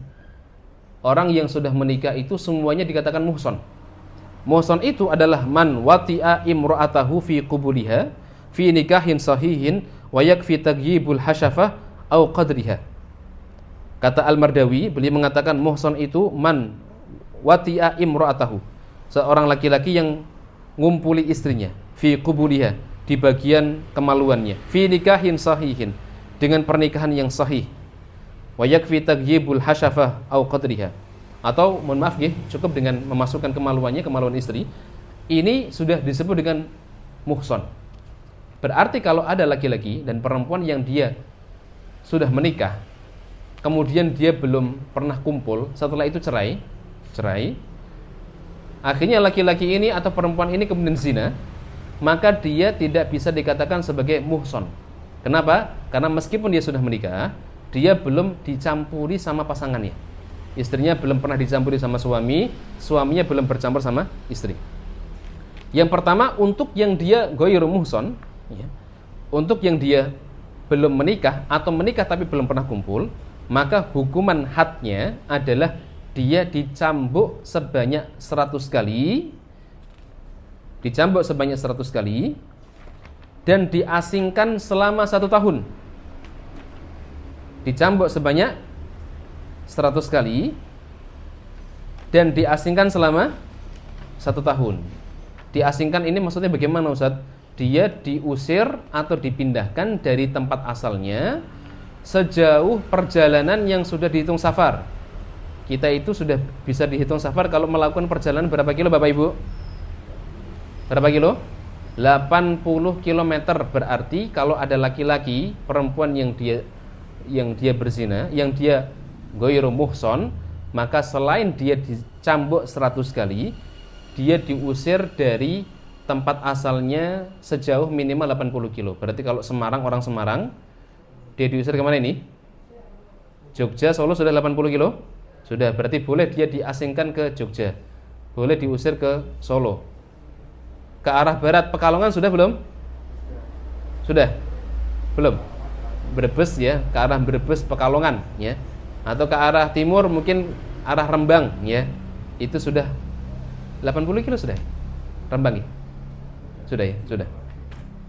orang yang sudah menikah itu semuanya dikatakan muhsan. Muhsan itu adalah man wati'a imra'atahu fi qubuliha fi nikahin sahihin wa yakfi tagyibul hasyafah au qadriha. Kata Al-Mardawi, beliau mengatakan muhsan itu man wati'a imra'atahu, seorang laki-laki yang ngumpuli istrinya, fi qubuliha, di bagian kemaluannya, fi nikahin sahihin, dengan pernikahan yang sahih, wa yakfi tagyibul hasyafah au qadriha, atau mohon maaf nggih, cukup dengan memasukkan kemaluannya, kemaluan istri, ini sudah disebut dengan muhsan. Berarti kalau ada laki-laki dan perempuan yang dia sudah menikah, kemudian dia belum pernah kumpul, setelah itu cerai, akhirnya laki-laki ini atau perempuan ini kemudian zina, maka dia tidak bisa dikatakan sebagai muhsan. Kenapa? Karena meskipun dia sudah menikah, dia belum dicampuri sama pasangannya. Istrinya belum pernah dicampuri sama suami, suaminya belum bercampur sama istri. Yang pertama, untuk yang dia ghair muhsan, ya, untuk yang dia belum menikah atau menikah tapi belum pernah kumpul, maka hukuman hadnya adalah dia dicambuk sebanyak 100 kali. Dicambuk sebanyak 100 kali. dan diasingkan selama 1 tahun. Dicambuk sebanyak 100 kali dan diasingkan selama 1 tahun. Diasingkan ini maksudnya bagaimana Ustaz? Dia diusir atau dipindahkan dari tempat asalnya sejauh perjalanan yang sudah dihitung safar. Kita itu sudah bisa dihitung safar kalau melakukan perjalanan berapa kilo Bapak Ibu? Berapa kilo? 80 km. Berarti kalau ada laki-laki, perempuan yang dia berzina, yang dia ghairu muhson, maka selain dia dicambuk 100 kali, dia diusir dari tempat asalnya sejauh minimal 80 kilo. Berarti kalau Semarang, orang Semarang, dia diusir kemana ini? Jogja, Solo sudah 80 kilo? Sudah, berarti boleh dia diasingkan ke Jogja, boleh diusir ke Solo. Ke arah barat Pekalongan sudah belum? Sudah? Belum? Brebes ya, ke arah Brebes Pekalongan ya. Atau ke arah timur mungkin arah Rembang ya. Itu sudah 80 kilo sudah. Rembang ya? Sudah ya, sudah.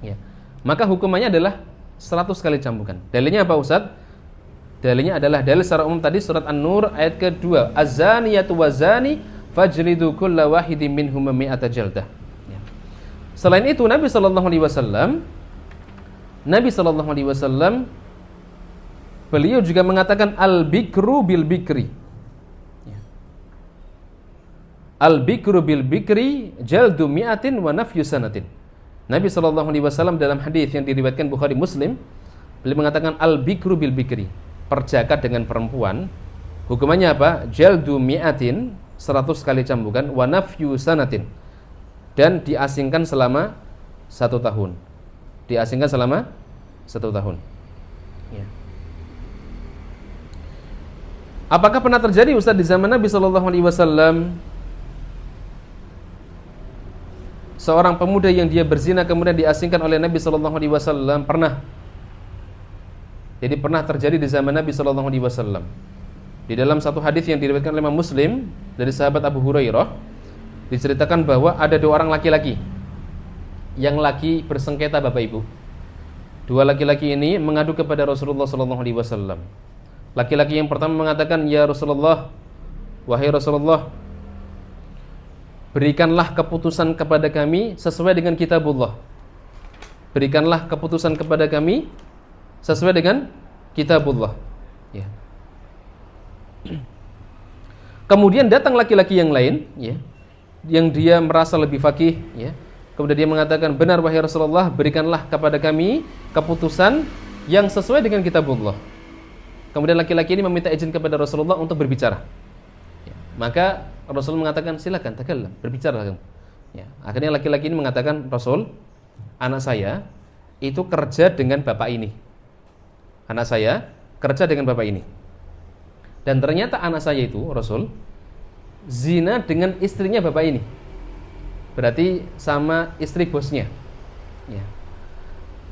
Ya. Maka hukumannya adalah 100 kali cambukan. Dalilnya apa Ustaz? Dalilnya adalah dalil secara umum tadi surat An-Nur ayat kedua, az-zaniyatu waz-zani fajlidu kulla wahidin minhum mi'ata jaldah. Ya. Selain itu Nabi sallallahu alaihi wasallam beliau juga mengatakan al-bikru bil bikri. Ya. Al-bikru bil bikri jaldu mi'atin wa nafyu sanatin. Nabi sallallahu alaihi wasallam dalam hadis yang diriwayatkan Bukhari Muslim, beliau mengatakan al-bikru bil bikri. Perjaka dengan perempuan, hukumannya apa? Jaldu mi'atin, 100 kali cambukan, wa nafyu sanatin, dan diasingkan selama 1 tahun. Diasingkan selama 1 tahun. Ya. Apakah pernah terjadi Ustaz di zaman Nabi sallallahu alaihi wasallam seorang pemuda yang dia berzina kemudian diasingkan oleh Nabi sallallahu alaihi wasallam? Pernah. Jadi pernah terjadi di zaman Nabi sallallahu alaihi wasallam. Di dalam satu hadis yang diriwayatkan oleh Imam Muslim dari sahabat Abu Hurairah, diceritakan bahwa ada 2 orang laki-laki yang lagi bersengketa Bapak Ibu. 2 laki-laki ini mengadu kepada Rasulullah sallallahu alaihi wasallam. Laki-laki yang pertama mengatakan, "Ya Rasulullah, wahai Rasulullah, berikanlah keputusan kepada kami sesuai dengan kitabullah. Berikanlah keputusan kepada kami sesuai dengan kitabullah." Ya. Kemudian datang laki-laki yang lain, ya, yang dia merasa lebih faqih, ya. Kemudian dia mengatakan, "Benar wahai Rasulullah, berikanlah kepada kami keputusan yang sesuai dengan kitabullah." Kemudian laki-laki ini meminta izin kepada Rasulullah untuk berbicara. Ya. Maka Rasul mengatakan, "Silakan, takallam, berbicara." Ya. Akhirnya laki-laki ini mengatakan, "Rasul, anak saya itu kerja dengan bapak ini. Anak saya kerja dengan bapak ini. Dan ternyata anak saya itu, Rasul, zina dengan istrinya bapak ini." Berarti sama istri bosnya. Ya.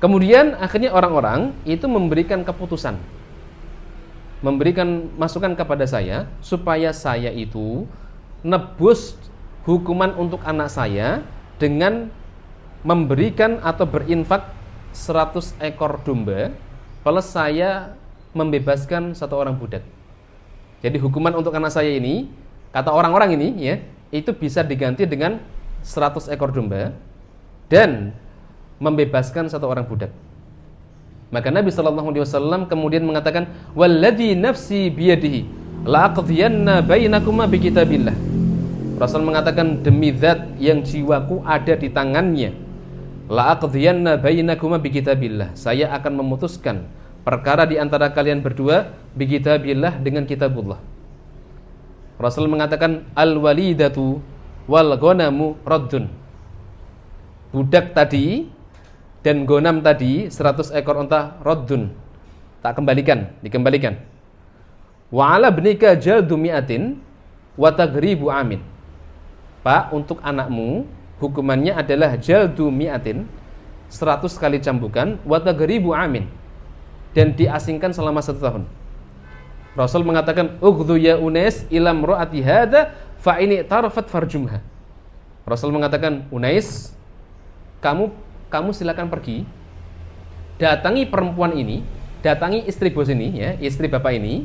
Kemudian akhirnya orang-orang itu memberikan keputusan, memberikan masukan kepada saya supaya saya itu nebus hukuman untuk anak saya dengan memberikan atau berinfak 100 ekor domba plus saya membebaskan 1 orang budak. Jadi hukuman untuk anak saya ini, kata orang-orang ini ya, itu bisa diganti dengan 100 ekor domba dan membebaskan 1 orang budak. Maka Nabi sallallahu alaihi wasallam kemudian mengatakan, "Walladzi nafsi biyadihi la aqdiyanna bainakuma bi kitabillah." Rasul mengatakan, demi zat yang jiwaku ada di tangannya, la aqdiyanna bainakuma bi kitabillah. Saya akan memutuskan perkara di antara kalian berdua bi kitabillah, dengan kitabullah. Rasul mengatakan, "Al-walidatu wal ghanamu raddun." Budak tadi dan gonam tadi, 100 ekor unta, raddun, tak kembalikan, dikembalikan. Wa ala ibnika jaldu mi'atin wa taghribu amin. Pak, untuk anakmu hukumannya adalah jaldu mi'atin, 100 kali cambukan, wa taghribu amin, dan diasingkan selama 1 tahun. Rasul mengatakan, "Ughdu ya Unais ilam ra'ati hadza fa ini tarafat farjumha." Rasul mengatakan, "Unais, kamu kamu silakan pergi, datangi perempuan ini, datangi istri bos ini, ya, istri bapak ini,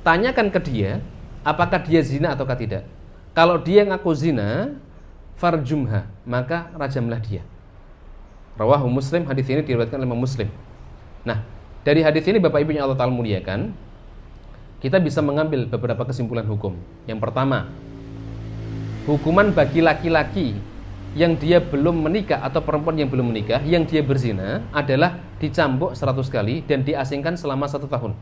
tanyakan ke dia, apakah dia zina ataukah tidak. Kalau dia ngaku zina, farjumha, maka rajamlah dia. Rawahu Muslim, hadis ini diriwayatkan oleh Imam Muslim. Nah, dari hadis ini Bapak Ibu yang Allah Ta'ala muliakan, kita bisa mengambil beberapa kesimpulan hukum. Yang pertama, hukuman bagi laki-laki yang dia belum menikah atau perempuan yang belum menikah, yang dia berzina adalah dicambuk 100 kali dan diasingkan selama 1 tahun.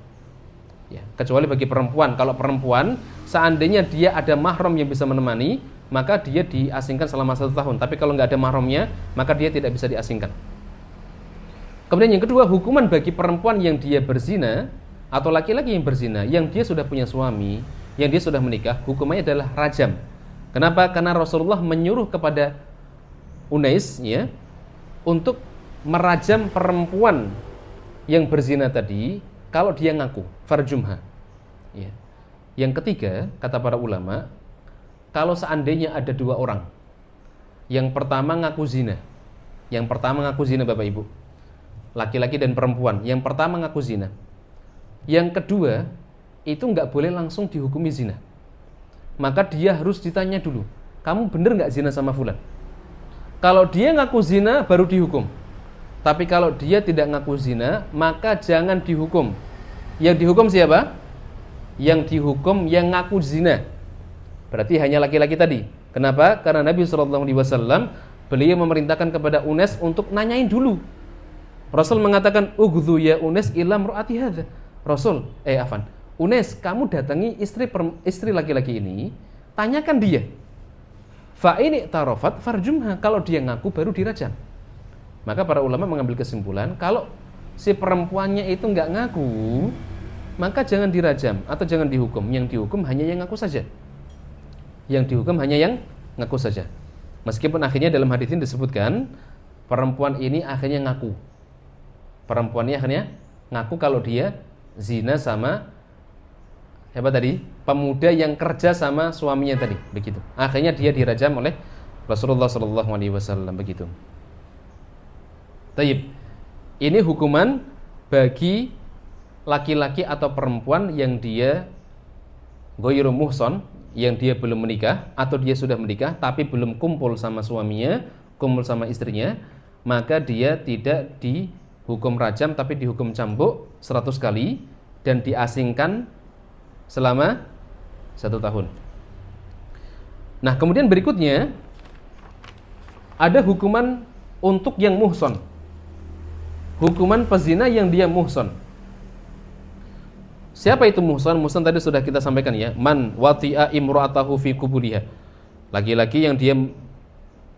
Ya, kecuali bagi perempuan. Kalau perempuan, seandainya dia ada mahram yang bisa menemani, maka dia diasingkan selama 1 tahun. Tapi kalau nggak ada mahramnya, maka dia tidak bisa diasingkan. Kemudian yang kedua, hukuman bagi perempuan yang dia berzina atau laki-laki yang berzina, yang dia sudah punya suami, yang dia sudah menikah, hukumannya adalah rajam. Kenapa? Karena Rasulullah menyuruh kepada Unais, ya, untuk merajam perempuan yang berzina tadi kalau dia ngaku, farjumha. Ya. Yang ketiga, kata para ulama, kalau seandainya ada 2 orang, yang pertama ngaku zina, Bapak Ibu, laki-laki dan perempuan, yang pertama ngaku zina, yang kedua itu nggak boleh langsung dihukumi zina, maka dia harus ditanya dulu, kamu bener nggak zina sama fulan? Kalau dia ngaku zina baru dihukum. Tapi kalau dia tidak ngaku zina, maka jangan dihukum. Yang dihukum siapa? Yang dihukum yang ngaku zina. Berarti hanya laki-laki tadi. Kenapa? Karena Nabi SAW beliau memerintahkan kepada Unais untuk nanyain dulu. Rasul mengatakan, "Ughdhu ya Unais ila mru'ati hadza." Unais, kamu datangi istri laki-laki ini, tanyakan dia. Fa ini tarafat farjumha, kalau dia ngaku baru dirajam. Maka para ulama mengambil kesimpulan, kalau si perempuannya itu nggak ngaku, maka jangan dirajam atau jangan dihukum. Yang dihukum hanya yang ngaku saja. Meskipun akhirnya dalam hadis ini disebutkan perempuan ini akhirnya ngaku. Kalau dia zina sama siapa tadi? Pemuda yang kerja sama suaminya tadi, begitu. Akhirnya dia dirajam oleh Rasulullah SAW, begitu. Taib. Ini hukuman bagi laki-laki atau perempuan yang dia ghairu muhson, yang dia belum menikah atau dia sudah menikah tapi belum kumpul sama suaminya, kumpul sama istrinya, maka dia tidak dihukum rajam tapi dihukum cambuk 100 kali dan diasingkan selama 1 tahun. Nah, kemudian berikutnya ada hukuman untuk yang muhson. Hukuman pezina yang dia muhson. Siapa itu muhson? Muhson tadi sudah kita sampaikan, ya. Man wati'a imra'atahu fi kubuliha. Laki-laki yang dia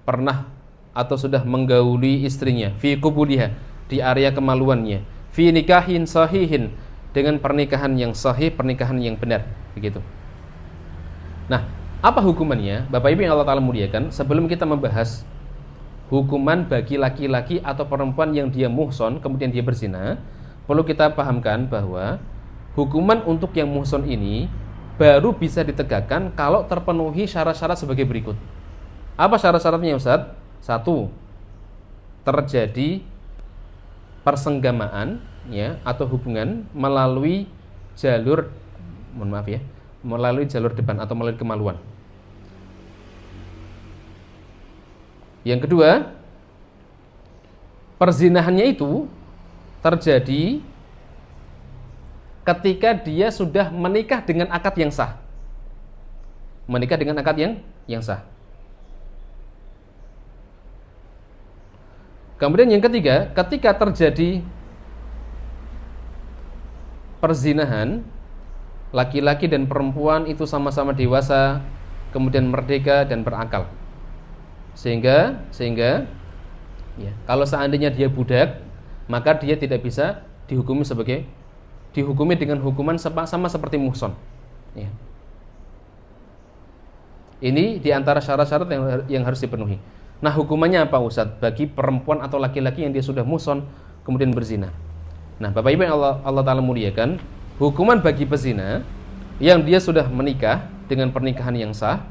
pernah atau sudah menggauli istrinya fi kubuliha, di area kemaluannya, fi nikahin sahihin, dengan pernikahan yang sahih, pernikahan yang benar, begitu. Nah, apa hukumannya? Bapak Ibu yang Allah Ta'ala muliakan, sebelum kita membahas hukuman bagi laki-laki atau perempuan yang dia muhson, kemudian dia berzina, perlu kita pahamkan bahwa hukuman untuk yang muhson ini baru bisa ditegakkan kalau terpenuhi syarat-syarat sebagai berikut. Apa syarat-syaratnya, Ustaz? 1. Terjadi persenggamaan, ya, atau hubungan melalui jalur depan atau melalui kemaluan. Yang kedua, perzinahannya itu terjadi ketika dia sudah menikah dengan akad yang sah. Yang sah. Kemudian yang ketiga, ketika terjadi perzinahan, laki-laki dan perempuan itu sama-sama dewasa, kemudian merdeka dan berakal. Sehingga ya, kalau seandainya dia budak, maka dia tidak bisa dihukumi dengan hukuman sama seperti muhson. Ya. Ini diantara syarat-syarat yang harus dipenuhi. Nah, hukumannya apa, Ustaz? Bagi perempuan atau laki-laki yang dia sudah muhson kemudian berzina. Nah, Bapak Ibu yang Allah Ta'ala muliakan, hukuman bagi pezina yang dia sudah menikah dengan pernikahan yang sah,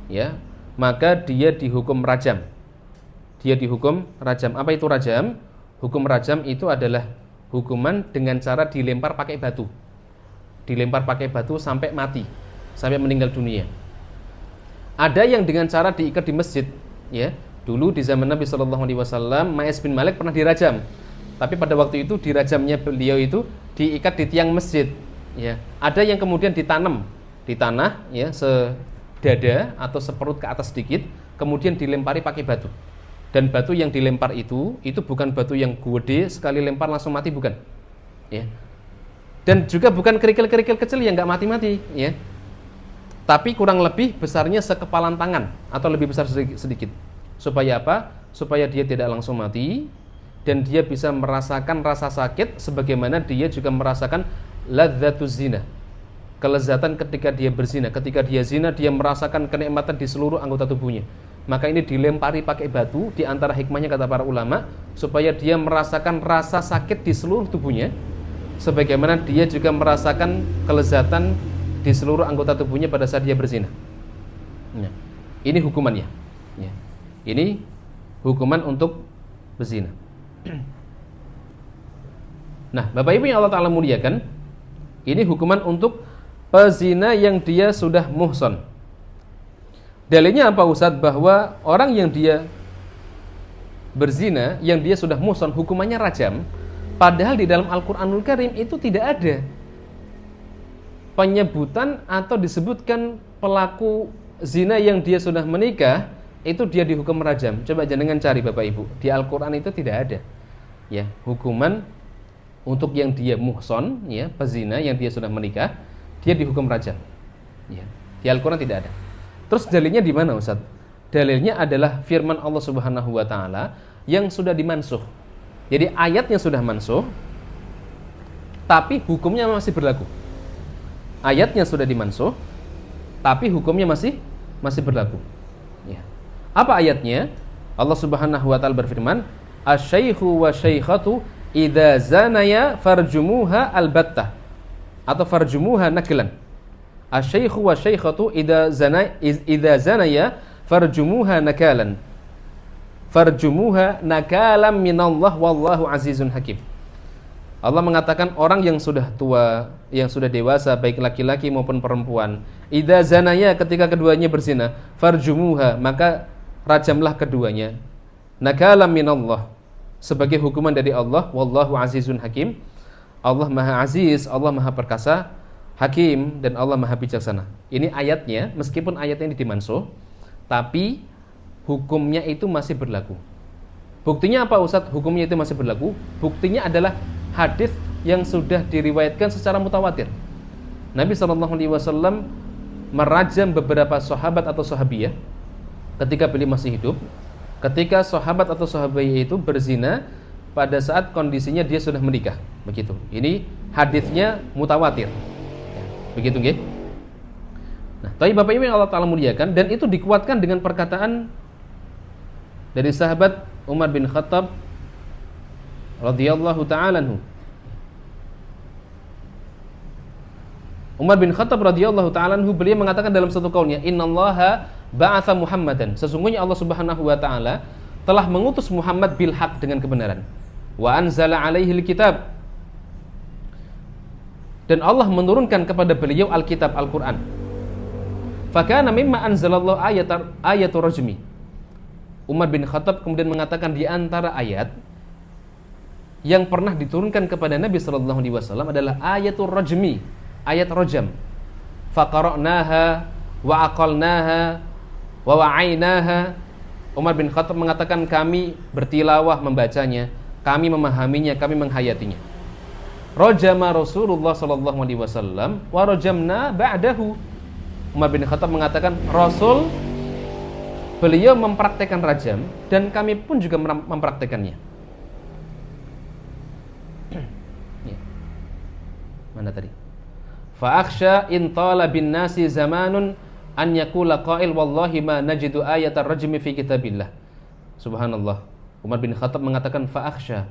ya, maka dia dihukum rajam. dia dihukum rajam. Apa itu rajam? Hukum rajam itu adalah hukuman dengan cara dilempar pakai batu. Dilempar pakai batu sampai mati, sampai meninggal dunia. Ada yang dengan cara diikat di masjid, ya. Dulu di zaman Nabi SAW, Ma'is bin Malik pernah dirajam. Tapi pada waktu itu dirajamnya beliau itu diikat di tiang masjid, ya. Ada yang kemudian ditanam di tanah, ya, sedada atau seperut ke atas sedikit, kemudian dilempari pakai batu. Dan batu yang dilempar itu bukan batu yang gede sekali lempar langsung mati, bukan, ya. Dan juga bukan kerikil-kerikil kecil yang nggak mati-mati, ya. Tapi kurang lebih besarnya sekepalan tangan atau lebih besar sedikit. Supaya apa? Supaya dia tidak langsung mati dan dia bisa merasakan rasa sakit sebagaimana dia juga merasakan ladzatuz zina. Kelezatan ketika dia berzina. Ketika dia zina, dia merasakan kenikmatan di seluruh anggota tubuhnya. Maka ini dilempari pakai batu, di antara hikmahnya kata para ulama, supaya dia merasakan rasa sakit di seluruh tubuhnya, sebagaimana dia juga merasakan kelezatan di seluruh anggota tubuhnya pada saat dia berzina. Nah, ini hukumannya. Ya. Ini hukuman untuk berzina. Nah, Bapak Ibu yang Allah Ta'ala muliakan, ini hukuman untuk pezina yang dia sudah muhsan. Dalilnya apa Ustaz? Bahwa orang yang dia berzina, yang dia sudah muhsan, hukumannya rajam. Padahal di dalam Al-Quranul Karim itu tidak ada penyebutan atau disebutkan pelaku zina yang dia sudah menikah itu dia dihukum rajam. Coba jangan cari Bapak Ibu, di Al-Quran itu tidak ada, ya, hukuman untuk yang dia muhson, ya, pezina yang dia sudah menikah, dia dihukum rajam, ya. Di Al-Quran tidak ada. Terus dalilnya di mana Ustaz? Dalilnya adalah firman Allah Subhanahu wa taala yang sudah dimansuh. Jadi ayatnya sudah mansuh, tapi hukumnya masih berlaku. Ayatnya sudah dimansuh, tapi hukumnya masih berlaku. Ya. Apa ayatnya? Allah Subhanahu wa taala berfirman, "Asy-syaikhu wa syaikhatu idza zanaya farjumuha albattah." Atau farjumuha naklan. Asy-syaikhu wa syaikhatu idza zanaya farjumuha nakalan. Farjumuha nakalam minallah wallahu azizun hakim. Allah mengatakan orang yang sudah tua, yang sudah dewasa, baik laki-laki maupun perempuan, idza zanaya, ketika keduanya berzina, farjumuha, maka rajamlah keduanya, nakalam minallah, sebagai hukuman dari Allah, wallahu azizun hakim. Allah Maha Aziz, Allah Maha Perkasa, Hakim, dan Allah Maha Bijaksana. Ini ayatnya, meskipun ayatnya ini dimansuh, tapi hukumnya itu masih berlaku. Buktinya apa Ustadz? Hukumnya itu masih berlaku. Buktinya adalah hadis yang sudah diriwayatkan secara mutawatir. Nabi SAW merajam beberapa sahabat atau sahabiyah ketika beliau masih hidup. Ketika sahabat atau sahabiyah itu berzina pada saat kondisinya dia sudah menikah. Begitu. Ini hadisnya mutawatir. Begitu nggih? Nah, tapi Bapak Ibu yang Allah Ta'ala muliakan, dan itu dikuatkan dengan perkataan dari sahabat Umar bin Khattab radhiyallahu ta'ala anhu. Umar bin Khattab radhiyallahu ta'ala anhu, beliau mengatakan dalam satu qaulnya, "Innallaha ba'atha Muhammadan." Sesungguhnya Allah Subhanahu wa taala telah mengutus Muhammad bil haq, dengan kebenaran. Wa anzala alaihi alkitab. Dan Allah menurunkan kepada beliau Alkitab, Al-Qur'an. Fakana mimma anzalallahu ayatul rajmi. Umar bin Khattab kemudian mengatakan di antara ayat yang pernah diturunkan kepada Nabi sallallahu alaihi wasallam adalah ayatul rajmi, ayat rajam. Faqara'naha wa aqalnaha wa wa'ainaha. Umar bin Khattab mengatakan kami bertilawah membacanya, kami memahaminya, kami menghayatinya. Rajama Rasulullah sallallahu alaihi wasallam wa rajamna ba'dahu. Umar bin Khattab mengatakan Rasul, beliau mempraktekkan rajam dan kami pun juga mempraktekannya. Ya. Mana tadi? Fa akhsha in tala bin nasi zamanun an yaqula qail wallahi ma najidu ayatar rajmi fi kitabillah. Subhanallah. Umar bin Khattab mengatakan fa akhsha,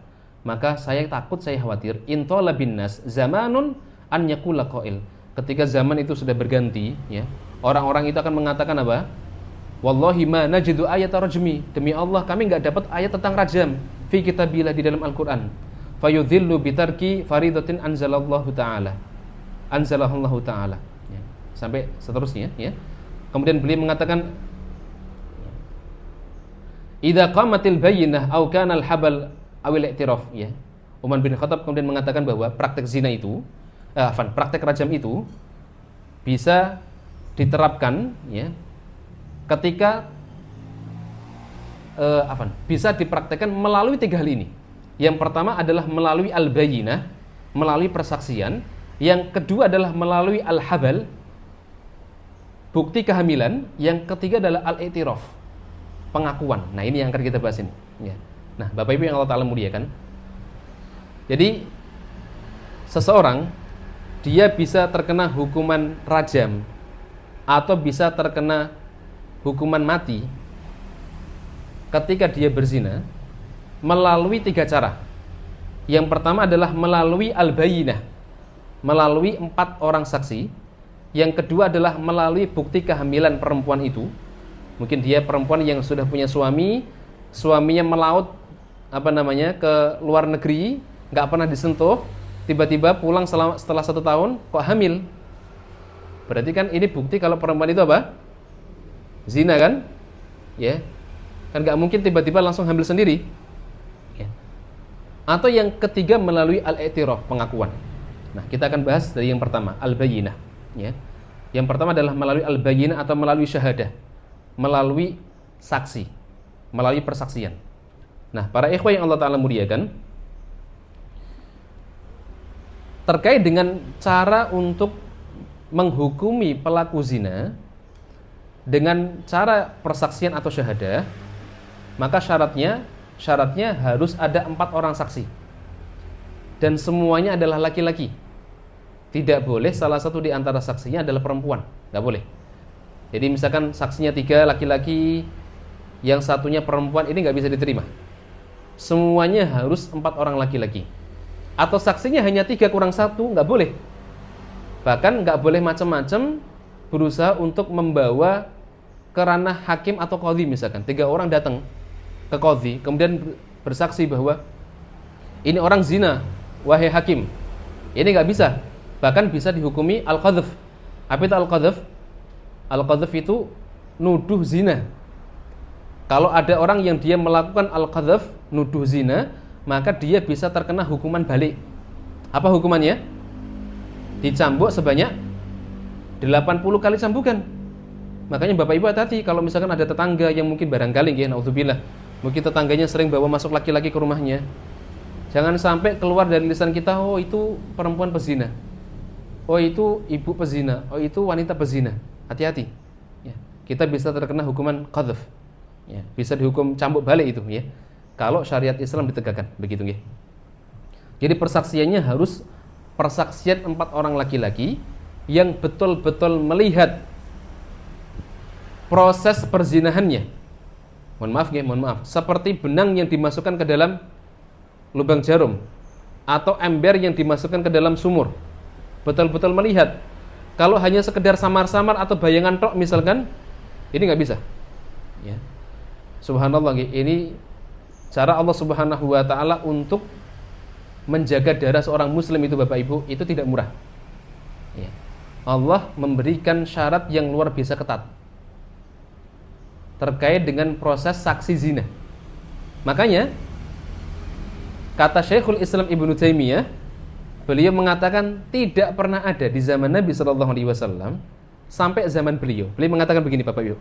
maka saya takut, saya khawatir, in tala bin nas zamanun an yaqula qail. Ketika zaman itu sudah berganti, ya, orang-orang itu akan mengatakan apa? Wallahi ma najidu ayat rajmi, demi Allah kami enggak dapat ayat tentang rajam fi kitabillah di dalam Al-Qur'an. Fayudhillu bitarki faridatin anzalallahu ta'ala. Anzalallahu ta'ala. Ya. Sampai seterusnya ya. Kemudian beliau mengatakan idza qamatil bayyinah aw kana al-habal aw al-i'tiraf ya. Umar bin Khattab kemudian mengatakan bahwa praktek zina itu praktek rajam itu bisa diterapkan ya ketika bisa dipraktekkan melalui 3 hal ini. Yang pertama adalah melalui al-bayyinah, melalui persaksian. Yang kedua adalah melalui al-habal, bukti kehamilan. Yang ketiga adalah al-i'tiraf, pengakuan. Nah, ini yang akan kita bahas ini ya. Nah, Bapak Ibu yang Allah Ta'ala muliakan, jadi seseorang dia bisa terkena hukuman rajam atau bisa terkena hukuman mati ketika dia berzina melalui 3 cara. Yang pertama adalah melalui al-bayyinah, melalui 4 orang saksi. Yang kedua adalah melalui bukti kehamilan perempuan itu. Mungkin dia perempuan yang sudah punya suami, suaminya melaut ke luar negeri, nggak pernah disentuh, tiba-tiba pulang setelah 1 tahun kok hamil. Berarti kan ini bukti kalau perempuan itu apa? Zina kan? Ya. Kan nggak mungkin tiba-tiba langsung hamil sendiri. Ya. Atau yang ketiga melalui al-i'tiraf, pengakuan. Nah, kita akan bahas dari yang pertama, al-bayyinah, ya. Yang pertama adalah melalui al-bayyinah atau melalui syahadah, melalui saksi, melalui persaksian. Nah, para ikhwah yang Allah Ta'ala muliakan, terkait dengan cara untuk menghukumi pelaku zina dengan cara persaksian atau syahadah, maka syaratnya harus ada 4 orang saksi dan semuanya adalah laki-laki. Tidak boleh salah satu di antara saksinya adalah perempuan, nggak boleh. Jadi misalkan saksinya 3 laki-laki, yang satunya perempuan, ini nggak bisa diterima. Semuanya harus 4 orang laki-laki. Atau saksinya hanya 3 kurang 1, nggak boleh. Bahkan nggak boleh macam-macam berusaha untuk membawa ke ranah hakim atau qadhi. Misalkan 3 orang datang ke qadhi, kemudian bersaksi bahwa ini orang zina, wahai hakim. Ini nggak bisa. Bahkan bisa dihukumi al-qadhf. Apa itu al-qadhf? Al-qadhf itu nuduh zina. Kalau ada orang yang dia melakukan al-qadhf, nuduh zina, maka dia bisa terkena hukuman balik. Apa hukumannya? Dicambuk sebanyak 80 kali cambukan. Makanya Bapak Ibu hati-hati kalau misalkan ada tetangga yang mungkin barangkali ya, naudzubillah, mungkin tetangganya sering bawa masuk laki-laki ke rumahnya. Jangan sampai keluar dari lisan kita, oh itu perempuan pezina, oh itu ibu pezina, oh itu wanita pezina. Hati-hati ya. Kita bisa terkena hukuman qadhf ya, bisa dihukum cambuk balik itu ya, kalau syariat Islam ditegakkan begitu ya. Jadi persaksiannya harus persaksian 4 orang laki-laki yang betul-betul melihat proses perzinahannya. Mohon maaf, seperti benang yang dimasukkan ke dalam lubang jarum atau ember yang dimasukkan ke dalam sumur. Betul-betul melihat. Kalau hanya sekedar samar-samar atau bayangan tok misalkan, ini nggak bisa. Ya. Subhanallah, ini cara Allah Subhanahu wa Ta'ala untuk menjaga darah seorang muslim itu Bapak Ibu, itu tidak murah ya. Allah memberikan syarat yang luar biasa ketat terkait dengan proses saksi zina. Makanya kata Syekhul Islam Ibnu Taimiyah, beliau mengatakan tidak pernah ada di zaman Nabi SAW sampai zaman beliau. Beliau mengatakan begini Bapak Ibu,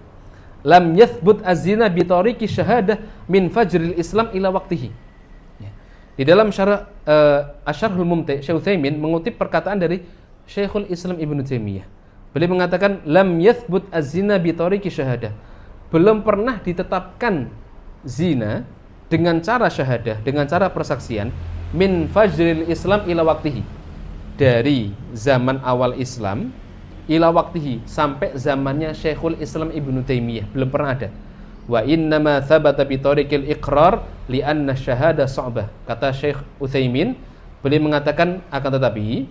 lam yathbut az-zina bi tariqi syahadah min fajril Islam ila waqtihi. Di dalam syarah Asy-Syarhul Mumti', Syekh Utsaimin mengutip perkataan dari Syekhul Islam Ibnu Taimiyah. Beliau mengatakan lam yathbut az-zina bi tariqi syahadah. Belum pernah ditetapkan zina dengan cara syahadah, dengan cara persaksian min fajril Islam ila waqtihi. Dari zaman awal Islam ila waqtihi sampai zamannya Syekhul Islam Ibnu Taimiyah, belum pernah ada. Wa innama thabata bi tariqil iqrar li anna syahada su'bah. Kata Syekh Utsaimin, beliau mengatakan akan tetapi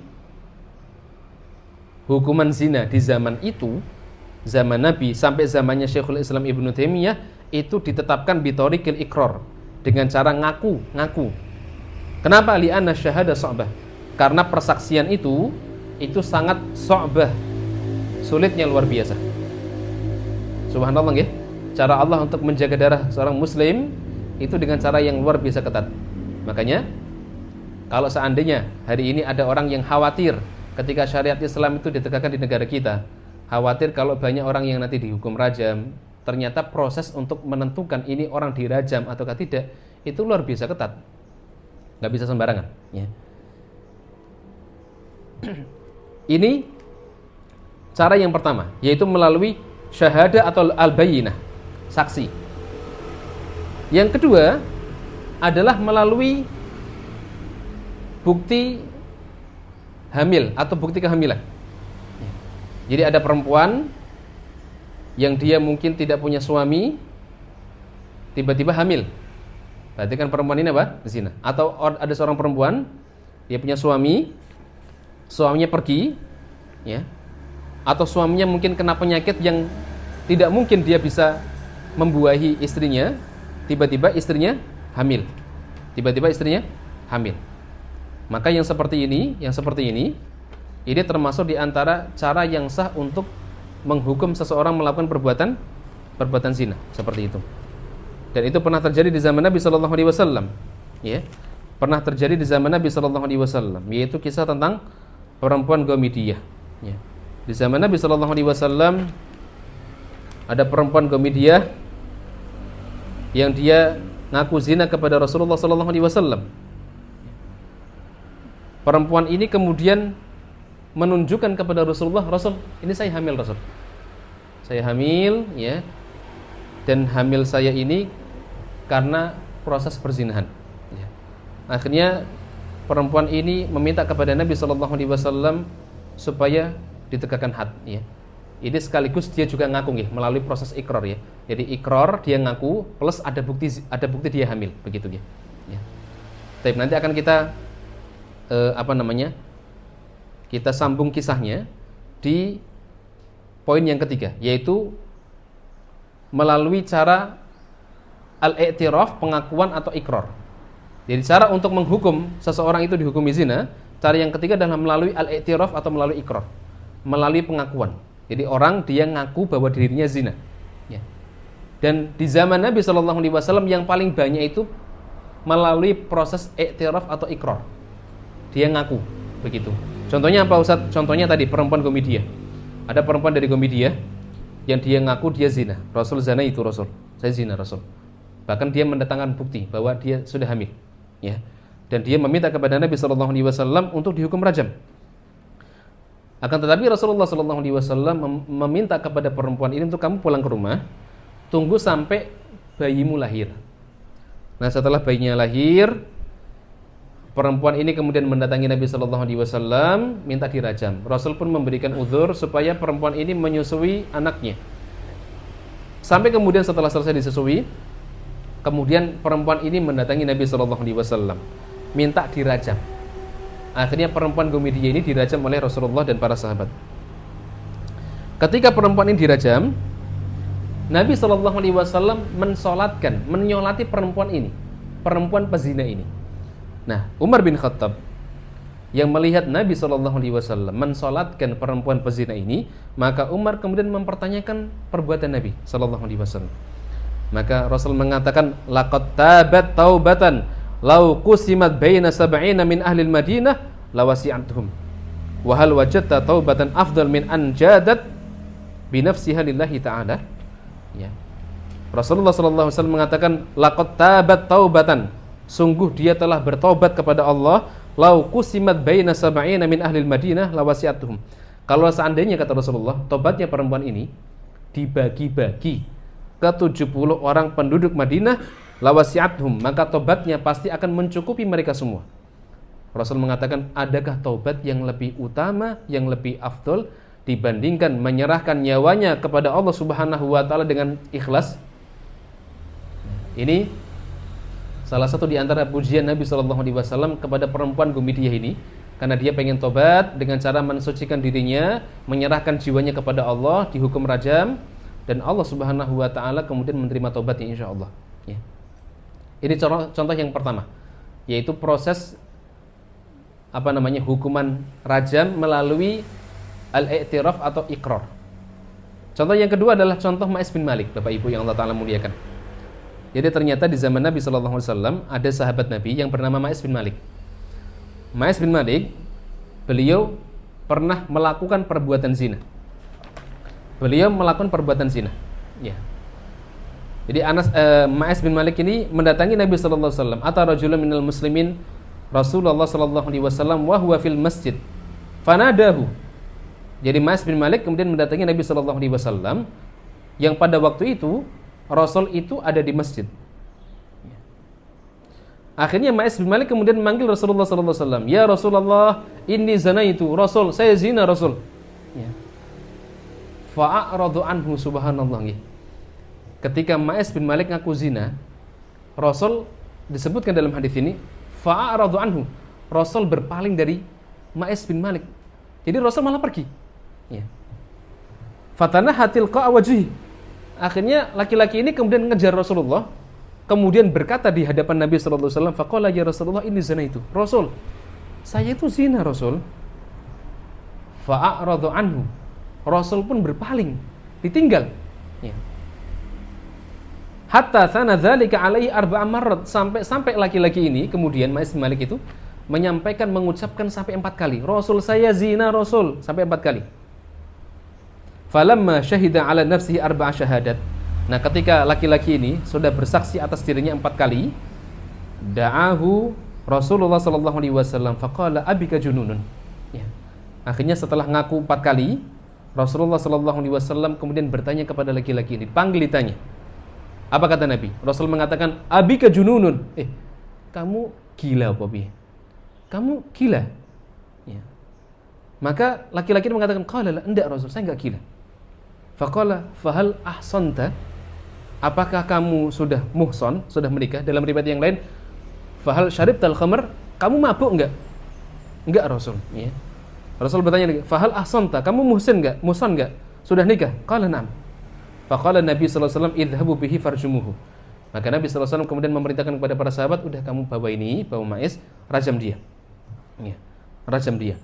hukuman zina di zaman itu zaman Nabi sampai zamannya Syekhul Islam Ibnu Taimiyah itu ditetapkan bitorikil iqrar, dengan cara ngaku. Kenapa? Li'anna syahada so'bah, karena persaksian itu sangat so'bah, sulitnya luar biasa. Subhanallah ya. Cara Allah untuk menjaga darah seorang muslim itu dengan cara yang luar biasa ketat. Makanya kalau seandainya hari ini ada orang yang khawatir ketika syariat Islam itu ditegakkan di negara kita, khawatir kalau banyak orang yang nanti dihukum rajam, ternyata proses untuk menentukan ini orang dirajam ataukah tidak itu luar biasa ketat, nggak bisa sembarangan ya. Ini cara yang pertama, yaitu melalui syahada atau al-bayyinah, saksi. Yang kedua adalah melalui bukti hamil atau bukti kehamilan. Jadi ada perempuan yang dia mungkin tidak punya suami, tiba-tiba hamil. Berarti kan perempuan ini apa? Zina. Atau ada seorang perempuan, dia punya suami, suaminya pergi, ya. Atau suaminya mungkin kena penyakit yang tidak mungkin dia bisa membuahi istrinya, tiba-tiba istrinya hamil. Maka yang seperti ini termasuk di antara cara yang sah untuk menghukum seseorang melakukan perbuatan zina, seperti itu. Dan itu pernah terjadi di zaman Nabi sallallahu alaihi wasallam, ya. Pernah terjadi di zaman Nabi sallallahu alaihi wasallam, yaitu kisah tentang perempuan Ghamidiyah, ya. Di zaman Nabi sallallahu alaihi wasallam ada perempuan Ghamidiyah yang dia ngaku zina kepada Rasulullah sallallahu alaihi wasallam. Perempuan ini kemudian menunjukkan kepada Rasulullah, Rasul, ini saya hamil, Rasul. Saya hamil, ya. Dan hamil saya ini karena proses perzinahan. Ya. Akhirnya perempuan ini meminta kepada Nabi sallallahu alaihi wasallam supaya ditegakkan had, ya. Ini sekaligus dia juga ngaku, ya, melalui proses ikrar, ya. Jadi ikrar dia ngaku plus ada bukti dia hamil, begitu, ya. Ya. Tapi nanti akan kita kita sambung kisahnya di poin yang ketiga, yaitu melalui cara al-i'tiraf, pengakuan atau ikrar. Jadi cara untuk menghukum seseorang itu dihukumi zina, cara yang ketiga adalah melalui al-i'tiraf atau melalui ikrar, melalui pengakuan. Jadi orang dia ngaku bahwa dirinya zina, ya. Dan di zaman Nabi sallallahu alaihi wasallam yang paling banyak itu melalui proses i'tiraf atau ikrar. Dia ngaku, begitu. Contohnya apa, Ustaz? Contohnya tadi perempuan Ghamidiyah. Ada perempuan dari Ghamidiyah yang dia ngaku dia zina. Rasul zina itu, Rasul. Saya zina, Rasul. Bahkan dia mendatangkan bukti bahwa dia sudah hamil, ya. Dan dia meminta kepada Nabi sallallahu alaihi wasallam untuk dihukum rajam. Akan tetapi Rasulullah sallallahu alaihi wasallam meminta kepada perempuan ini untuk kamu pulang ke rumah, tunggu sampai bayimu lahir. Nah, setelah bayinya lahir, perempuan ini kemudian mendatangi Nabi sallallahu alaihi wasallam minta dirajam. Rasul pun memberikan uzur supaya perempuan ini menyusui anaknya. Sampai kemudian setelah selesai disusui, kemudian perempuan ini mendatangi Nabi sallallahu alaihi wasallam minta dirajam. Akhirnya perempuan Ghamidiyah ini dirajam oleh Rasulullah dan para sahabat. Ketika perempuan ini dirajam, Nabi sallallahu alaihi wasallam menyolati perempuan ini, perempuan pezina ini. Nah, Umar bin Khattab yang melihat Nabi sallallahu alaihi wasallam mensolatkan perempuan pezina ini, maka Umar kemudian mempertanyakan perbuatan Nabi sallallahu alaihi wasallam. Maka Rasul mengatakan, laqad tabat taubatan law qusimat baina sab'ina min ahli al-Madinah lawasi'atuhum. Wa hal wajadta taubatan afdal min an jadat bi nafsiha lillahi ta'ala. Ya. Rasulullah sallallahu alaihi wasallam mengatakan, laqad tabat taubatan, sungguh dia telah bertobat kepada Allah, lau qusimat baina sab'ina min ahli al-Madinah lawasi'atuhum. Kalau seandainya, kata Rasulullah, tobatnya perempuan ini dibagi-bagi ke 70 orang penduduk Madinah, lawasi'atuhum, maka tobatnya pasti akan mencukupi mereka semua. Rasul mengatakan, adakah tobat yang lebih utama, yang lebih afdol dibandingkan menyerahkan nyawanya kepada Allah Subhanahu wa taala dengan ikhlas? Ini salah satu di antara pujian Nabi sallallahu alaihi wasallam kepada perempuan Ghamidiyah ini, karena dia pengen tobat dengan cara mensucikan dirinya, menyerahkan jiwanya kepada Allah, dihukum rajam, dan Allah Subhanahu wa taala kemudian menerima tobatnya insyaallah, ya. Ini contoh yang pertama, yaitu proses hukuman rajam melalui al-i'tiraf atau iqrar. Contoh yang kedua adalah contoh Ma'is bin Malik, Bapak Ibu yang Allah taala muliakan. Jadi ternyata di zaman Nabi sallallahu alaihi wasallam ada sahabat Nabi yang bernama Ma'is bin Malik. Ma'is bin Malik, beliau pernah melakukan perbuatan zina. Beliau melakukan perbuatan zina. Ya. Jadi Ma'is bin Malik ini mendatangi Nabi sallallahu alaihi wasallam, "Ata rajulun minal muslimin Rasulullah sallallahu alaihi wasallam wa huwa fil masjid." Fanadahu. Jadi Ma'is bin Malik kemudian mendatangi Nabi sallallahu alaihi wasallam yang pada waktu itu Rasul itu ada di masjid. Akhirnya Ma'is bin Malik kemudian memanggil Rasulullah sallallahu alaihi wasallam, "Ya Rasulullah, inni zanaitu." Rasul, saya zina Rasul. Ya. Fa'aradu anhu, subhanallah. Ketika Ma'is bin Malik ngaku zina, Rasul disebutkan dalam hadis ini, fa'aradu anhu. Rasul berpaling dari Ma'is bin Malik. Jadi Rasul malah pergi. Ya. Fatana hatil qa'a wajhi. Akhirnya laki-laki ini kemudian ngejar Rasulullah, kemudian berkata di hadapan Nabi sallallahu alaihi wasallam, faqala ya Rasulullah inni zanaitu. Rasul, saya itu zina Rasul. Fa'aradu anhu. Rasul pun berpaling, ditinggal. Ya. Hatta sana dzalika alaihi arba'a marrat, sampai laki-laki ini kemudian Ma'is bin Malik itu mengucapkan sampai 4 kali, Rasul saya zina Rasul, sampai 4 kali. Falamma syahida ala nafsihi arba'a syahadat. Nah, ketika laki-laki ini sudah bersaksi atas dirinya 4 kali, da'ahu Rasulullah sallallahu alaihi wasallam faqala abika jununun. Ya. Akhirnya setelah ngaku 4 kali, Rasulullah sallallahu alaihi wasallam kemudian bertanya kepada laki-laki ini, panggil ditanya. Apa kata Nabi? Rasul mengatakan, abika jununun. Kamu gila apa bi? Kamu gila. Ya. Maka laki-laki mengatakan, qala la, enggak Rasul, saya enggak gila. Faqala fahal ahsanta, apakah kamu sudah muhson, sudah menikah? Dalam riwayat yang lain, fahal syaribtal khamr, kamu mabuk enggak? Enggak Rasul, ya. Rasul bertanya lagi, fahal ahsanta, kamu muhsin enggak? Muhson enggak? Sudah nikah? Qala na'am. Faqala Nabi sallallahu alaihi wasallam idhabu bihi farjumuhu. Maka Nabi sallallahu alaihi wasallam kemudian memerintahkan kepada para sahabat, udah kamu bawa Ma'is, rajam dia. Ya, rajam dia.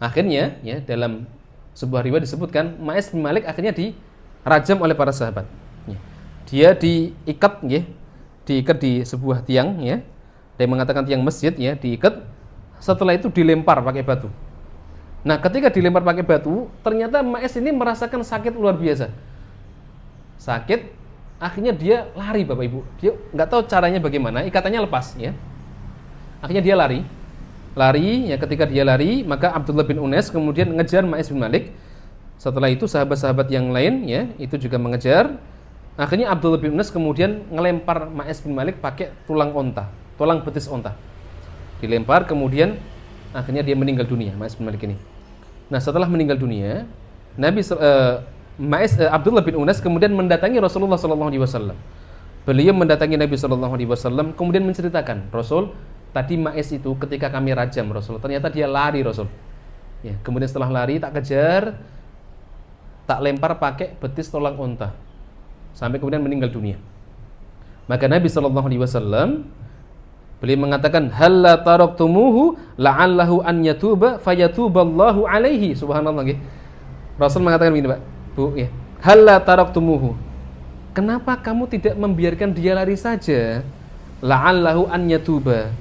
Akhirnya, ya, dalam sebuah riwayat disebutkan Ma'is bin Malik akhirnya dirajam oleh para sahabat. Ya. Dia diikat, ya, diikat di sebuah tiang, ya. Dia mengatakan tiang masjid, ya, diikat. Setelah itu dilempar pakai batu. Nah, ketika dilempar pakai batu, ternyata Ma'is ini merasakan sakit luar biasa. Sakit, akhirnya dia lari, Bapak Ibu. Dia nggak tahu caranya bagaimana, ikatannya lepas, ya. Akhirnya dia lari, ya. Ketika dia lari, maka Abdullah bin Unais kemudian mengejar Ma'is bin Malik. Setelah itu sahabat-sahabat yang lain, ya, itu juga mengejar. Akhirnya Abdullah bin Unais kemudian ngelempar Ma'is bin Malik pakai tulang betis onta. Dilempar, kemudian akhirnya dia meninggal dunia, Ma'is bin Malik ini. Nah, setelah meninggal dunia, Abdullah bin Unais kemudian mendatangi Rasulullah SAW. Beliau mendatangi Nabi SAW, kemudian menceritakan, Rasul, tadi Ma'is itu ketika kami rajam Rasul, ternyata dia lari Rasul. Ya, kemudian setelah lari tak kejar, tak lempar pakai betis tulang unta, sampai kemudian meninggal dunia. Maka Nabi SAW beliau mengatakan, halla taraktumuhu la'allahu an yatuba fayatuballahu alaihi. Subhanallah. Rasul mengatakan begini, Pak, Bu, ya. Halla taraktumuhu. Kenapa kamu tidak membiarkan dia lari saja? La'allahu an yatuba.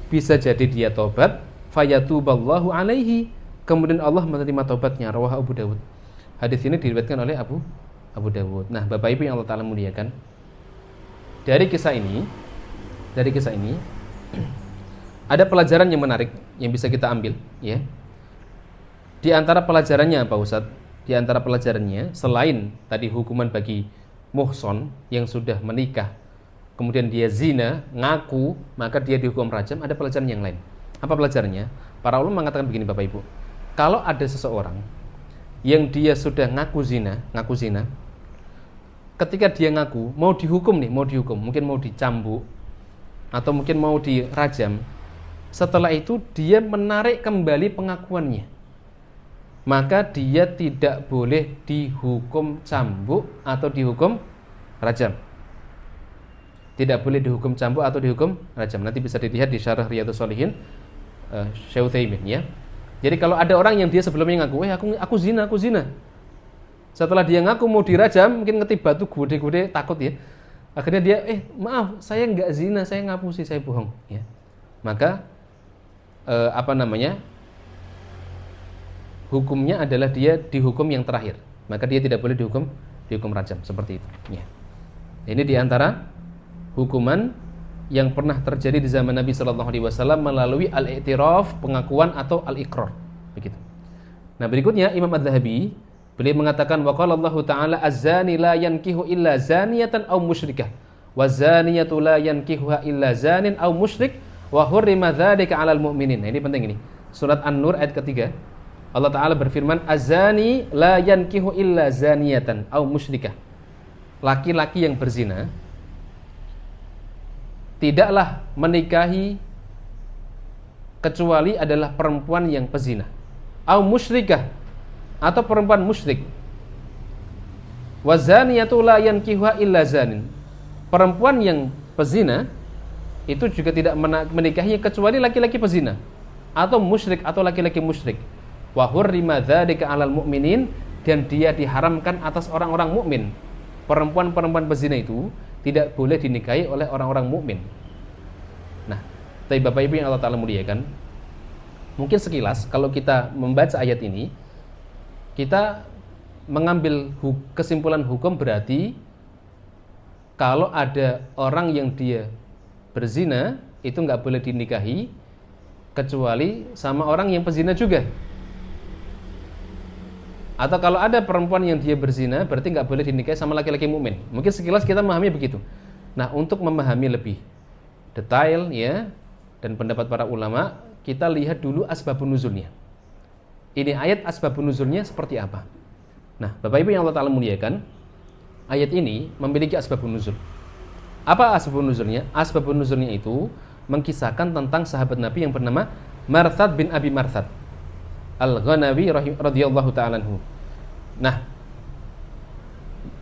Bisa jadi dia tobat, fayatuballahu alaihi. Kemudian Allah menerima tobatnya. Rawah Abu Dawud. Hadis ini diriwayatkan oleh Abu Dawud. Nah, Bapak Ibu yang Allah Ta'ala muliakan, dari kisah ini ada pelajaran yang menarik yang bisa kita ambil, ya. Di antara pelajarannya apa, Ustaz? Di antara pelajarannya, selain tadi hukuman bagi muhson yang sudah menikah, kemudian dia zina, ngaku, maka dia dihukum rajam, ada pelajaran yang lain. Apa pelajarannya? Para ulama mengatakan begini, Bapak Ibu. Kalau ada seseorang yang dia sudah ngaku zina, ketika dia ngaku, mau dihukum, mungkin mau dicambuk, atau mungkin mau dirajam, setelah itu dia menarik kembali pengakuannya, maka dia tidak boleh dihukum cambuk atau dihukum rajam. Tidak boleh dihukum cambuk atau dihukum rajam. Nanti bisa dilihat di Syarah Riyadhus Shalihin Syekh Utsaimin ya. Jadi kalau ada orang yang dia sebelumnya ngaku, aku zina. Setelah dia ngaku mau dirajam, mungkin ngetip batu gede-gede, takut ya. Akhirnya dia, maaf, saya nggak zina, saya ngapusi, saya bohong ya. Maka hukumnya adalah dia dihukum yang terakhir, maka dia tidak boleh dihukum rajam seperti itu ya. Ini diantara hukuman yang pernah terjadi di zaman Nabi SAW melalui al-i'tiraf, pengakuan atau al-iqrar begitu. Nah berikutnya Imam Az-Zahabi beliau mengatakan waqala Allah Ta'ala az-zani la yankihu illa zaniyatan aw musyrikah wa zaniyatu la yankihuha illa zanin aw musyrik wa hurrima dzalika 'alal mu'minin. Nah, ini penting ini. Surat An-Nur ayat ketiga. Allah Ta'ala berfirman az-zani la yankihu illa zaniyatan aw musyrikah. Laki-laki yang berzina tidaklah menikahi kecuali adalah perempuan yang pezina. Aw musyrikah, atau perempuan musyrik. Wa zaniyatu la yankihuha illa zanin. Perempuan yang pezina itu juga tidak menikahinya kecuali laki-laki pezina atau musyrik atau laki-laki musyrik. Wa hurrima dzalika 'alal mu'minin, dan dia diharamkan atas orang-orang mukmin. Perempuan-perempuan pezina itu tidak boleh dinikahi oleh orang-orang mukmin. Nah, tapi Bapak Ibu yang Allah Ta'ala muliakan, mungkin sekilas kalau kita membaca ayat ini, kita mengambil kesimpulan hukum berarti kalau ada orang yang dia berzina itu nggak boleh dinikahi kecuali sama orang yang pezina juga. Atau kalau ada perempuan yang dia berzina berarti nggak boleh dinikahi sama laki-laki mukmin. Mungkin sekilas kita memahami begitu. Nah, untuk memahami lebih detail ya dan pendapat para ulama, kita lihat dulu asbabun nuzulnya. Ini ayat asbabun nuzulnya seperti apa? Nah, Bapak Ibu yang Allah Ta'ala muliakan, ayat ini memiliki asbabun nuzul. Apa asbabun nuzulnya? Asbabun nuzulnya itu mengkisahkan tentang sahabat Nabi yang bernama Marthad bin Abi Marthad Al-Ghanawi radhiyallahu ta'ala anhu. Nah,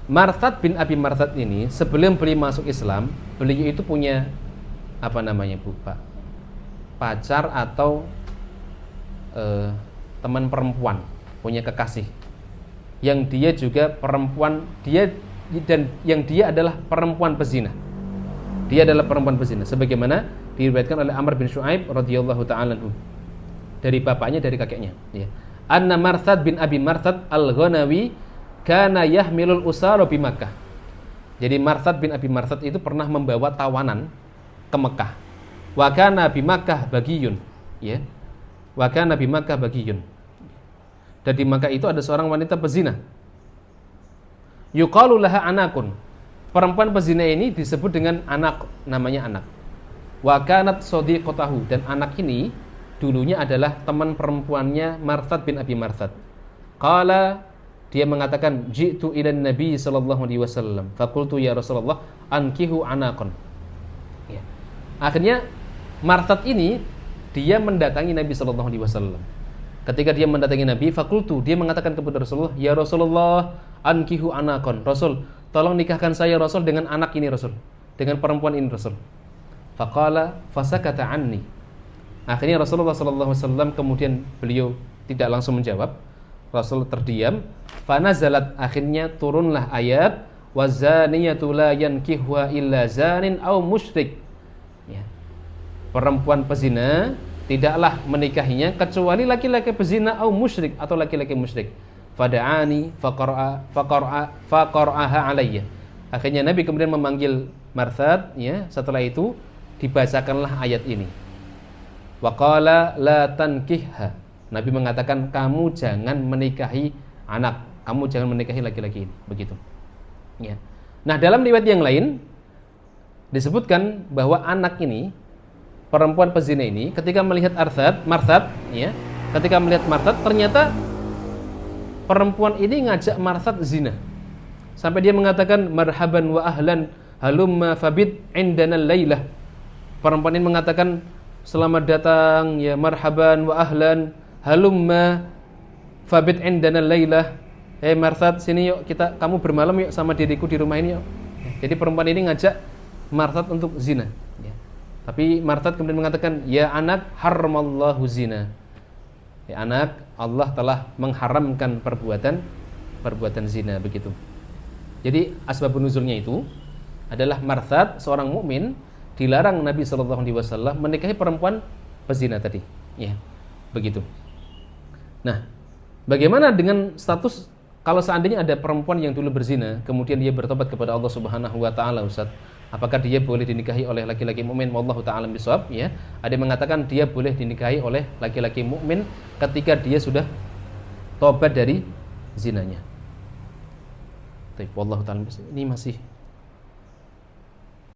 Marthad bin Abi Marthad ini sebelum beliau masuk Islam, beliau itu punya Pak? Pacar atau teman perempuan, punya kekasih. Yang dia juga perempuan, yang dia adalah perempuan pezina. Dia adalah perempuan pezina sebagaimana diriwayatkan oleh Amr bin Shu'aib radhiyallahu ta'ala anhu. Dari bapaknya, dari kakeknya ya. Anna Marthad bin Abi Marthad Al-Ghanawi kana yahmilul usara bi Makkah. Jadi Marthad bin Abi Marthad itu pernah membawa tawanan ke Mekah. Wa kana bi Makkah bagiyun ya. Wa kana bi Makkah bagiyun. Dan di Makkah itu ada seorang wanita pezina. Yuqalu laha anakun. Perempuan pezina ini disebut dengan anak, namanya anak. Wa kanat sadiqatahu, dan anak ini dulunya adalah teman perempuannya Marthad bin Abi Marthad. Qala, dia mengatakan, ji'tu ilan Nabi sallallahu alaihi wasallam faqultu ya Rasulullah ankihu anakon. Ya. Akhirnya Marthad ini dia mendatangi Nabi sallallahu alaihi wasallam. Ketika dia mendatangi Nabi, faqultu, dia mengatakan kepada Rasulullah, ya Rasulullah ankihu anakon. Rasul, tolong nikahkan saya Rasul dengan anak ini Rasul, dengan perempuan ini Rasul. Faqala fasakata anni. Akhirnya Rasulullah SAW kemudian beliau tidak langsung menjawab. Rasul terdiam. Fanazalat, akhirnya turunlah ayat wazaniyatu la yankihuha illa zanin aw musyrik. Ya. Perempuan pezina tidaklah menikahinya kecuali laki-laki pezina atau musyrik atau laki-laki musyrik. Fada'ani faqara'aha alayya. Akhirnya Nabi kemudian memanggil Marthad ya, setelah itu dibacakanlah ayat ini. Wa qala la tankihha. Nabi mengatakan kamu jangan menikahi anak, kamu jangan menikahi laki-laki ini, begitu. Ya. Nah, dalam riwayat yang lain disebutkan bahwa anak ini, perempuan pezina ini, ketika melihat Marthad, ya, ketika melihat Marthad, ternyata perempuan ini ngajak Marthad zina. Sampai dia mengatakan marhaban wa ahlan halumma fabid indana lailah. Perempuan ini mengatakan, selamat datang, ya marhaban wa ahlan, halumma fabit indana lailah. Marsad, sini yuk, kamu bermalam yuk sama diriku di rumah ini yuk. Jadi perempuan ini ngajak Marsad untuk zina. Tapi Marsad kemudian mengatakan, ya anak, haramallahu zina. Ya anak, Allah telah mengharamkan perbuatan zina, begitu. Jadi asbabun nuzulnya itu adalah Marsad, seorang mukmin, dilarang Nabi SAW menikahi perempuan pezina tadi. Ya, begitu. Nah, bagaimana dengan status kalau seandainya ada perempuan yang dulu berzina, kemudian dia bertobat kepada Allah Subhanahu wa taala, Ustaz? Apakah dia boleh dinikahi oleh laki-laki mukmin? Wallahu ta'ala bisawab, ya. Ada yang mengatakan dia boleh dinikahi oleh laki-laki mukmin ketika dia sudah tobat dari zinanya. Tapi wallahu ta'ala bisawab. Ini masih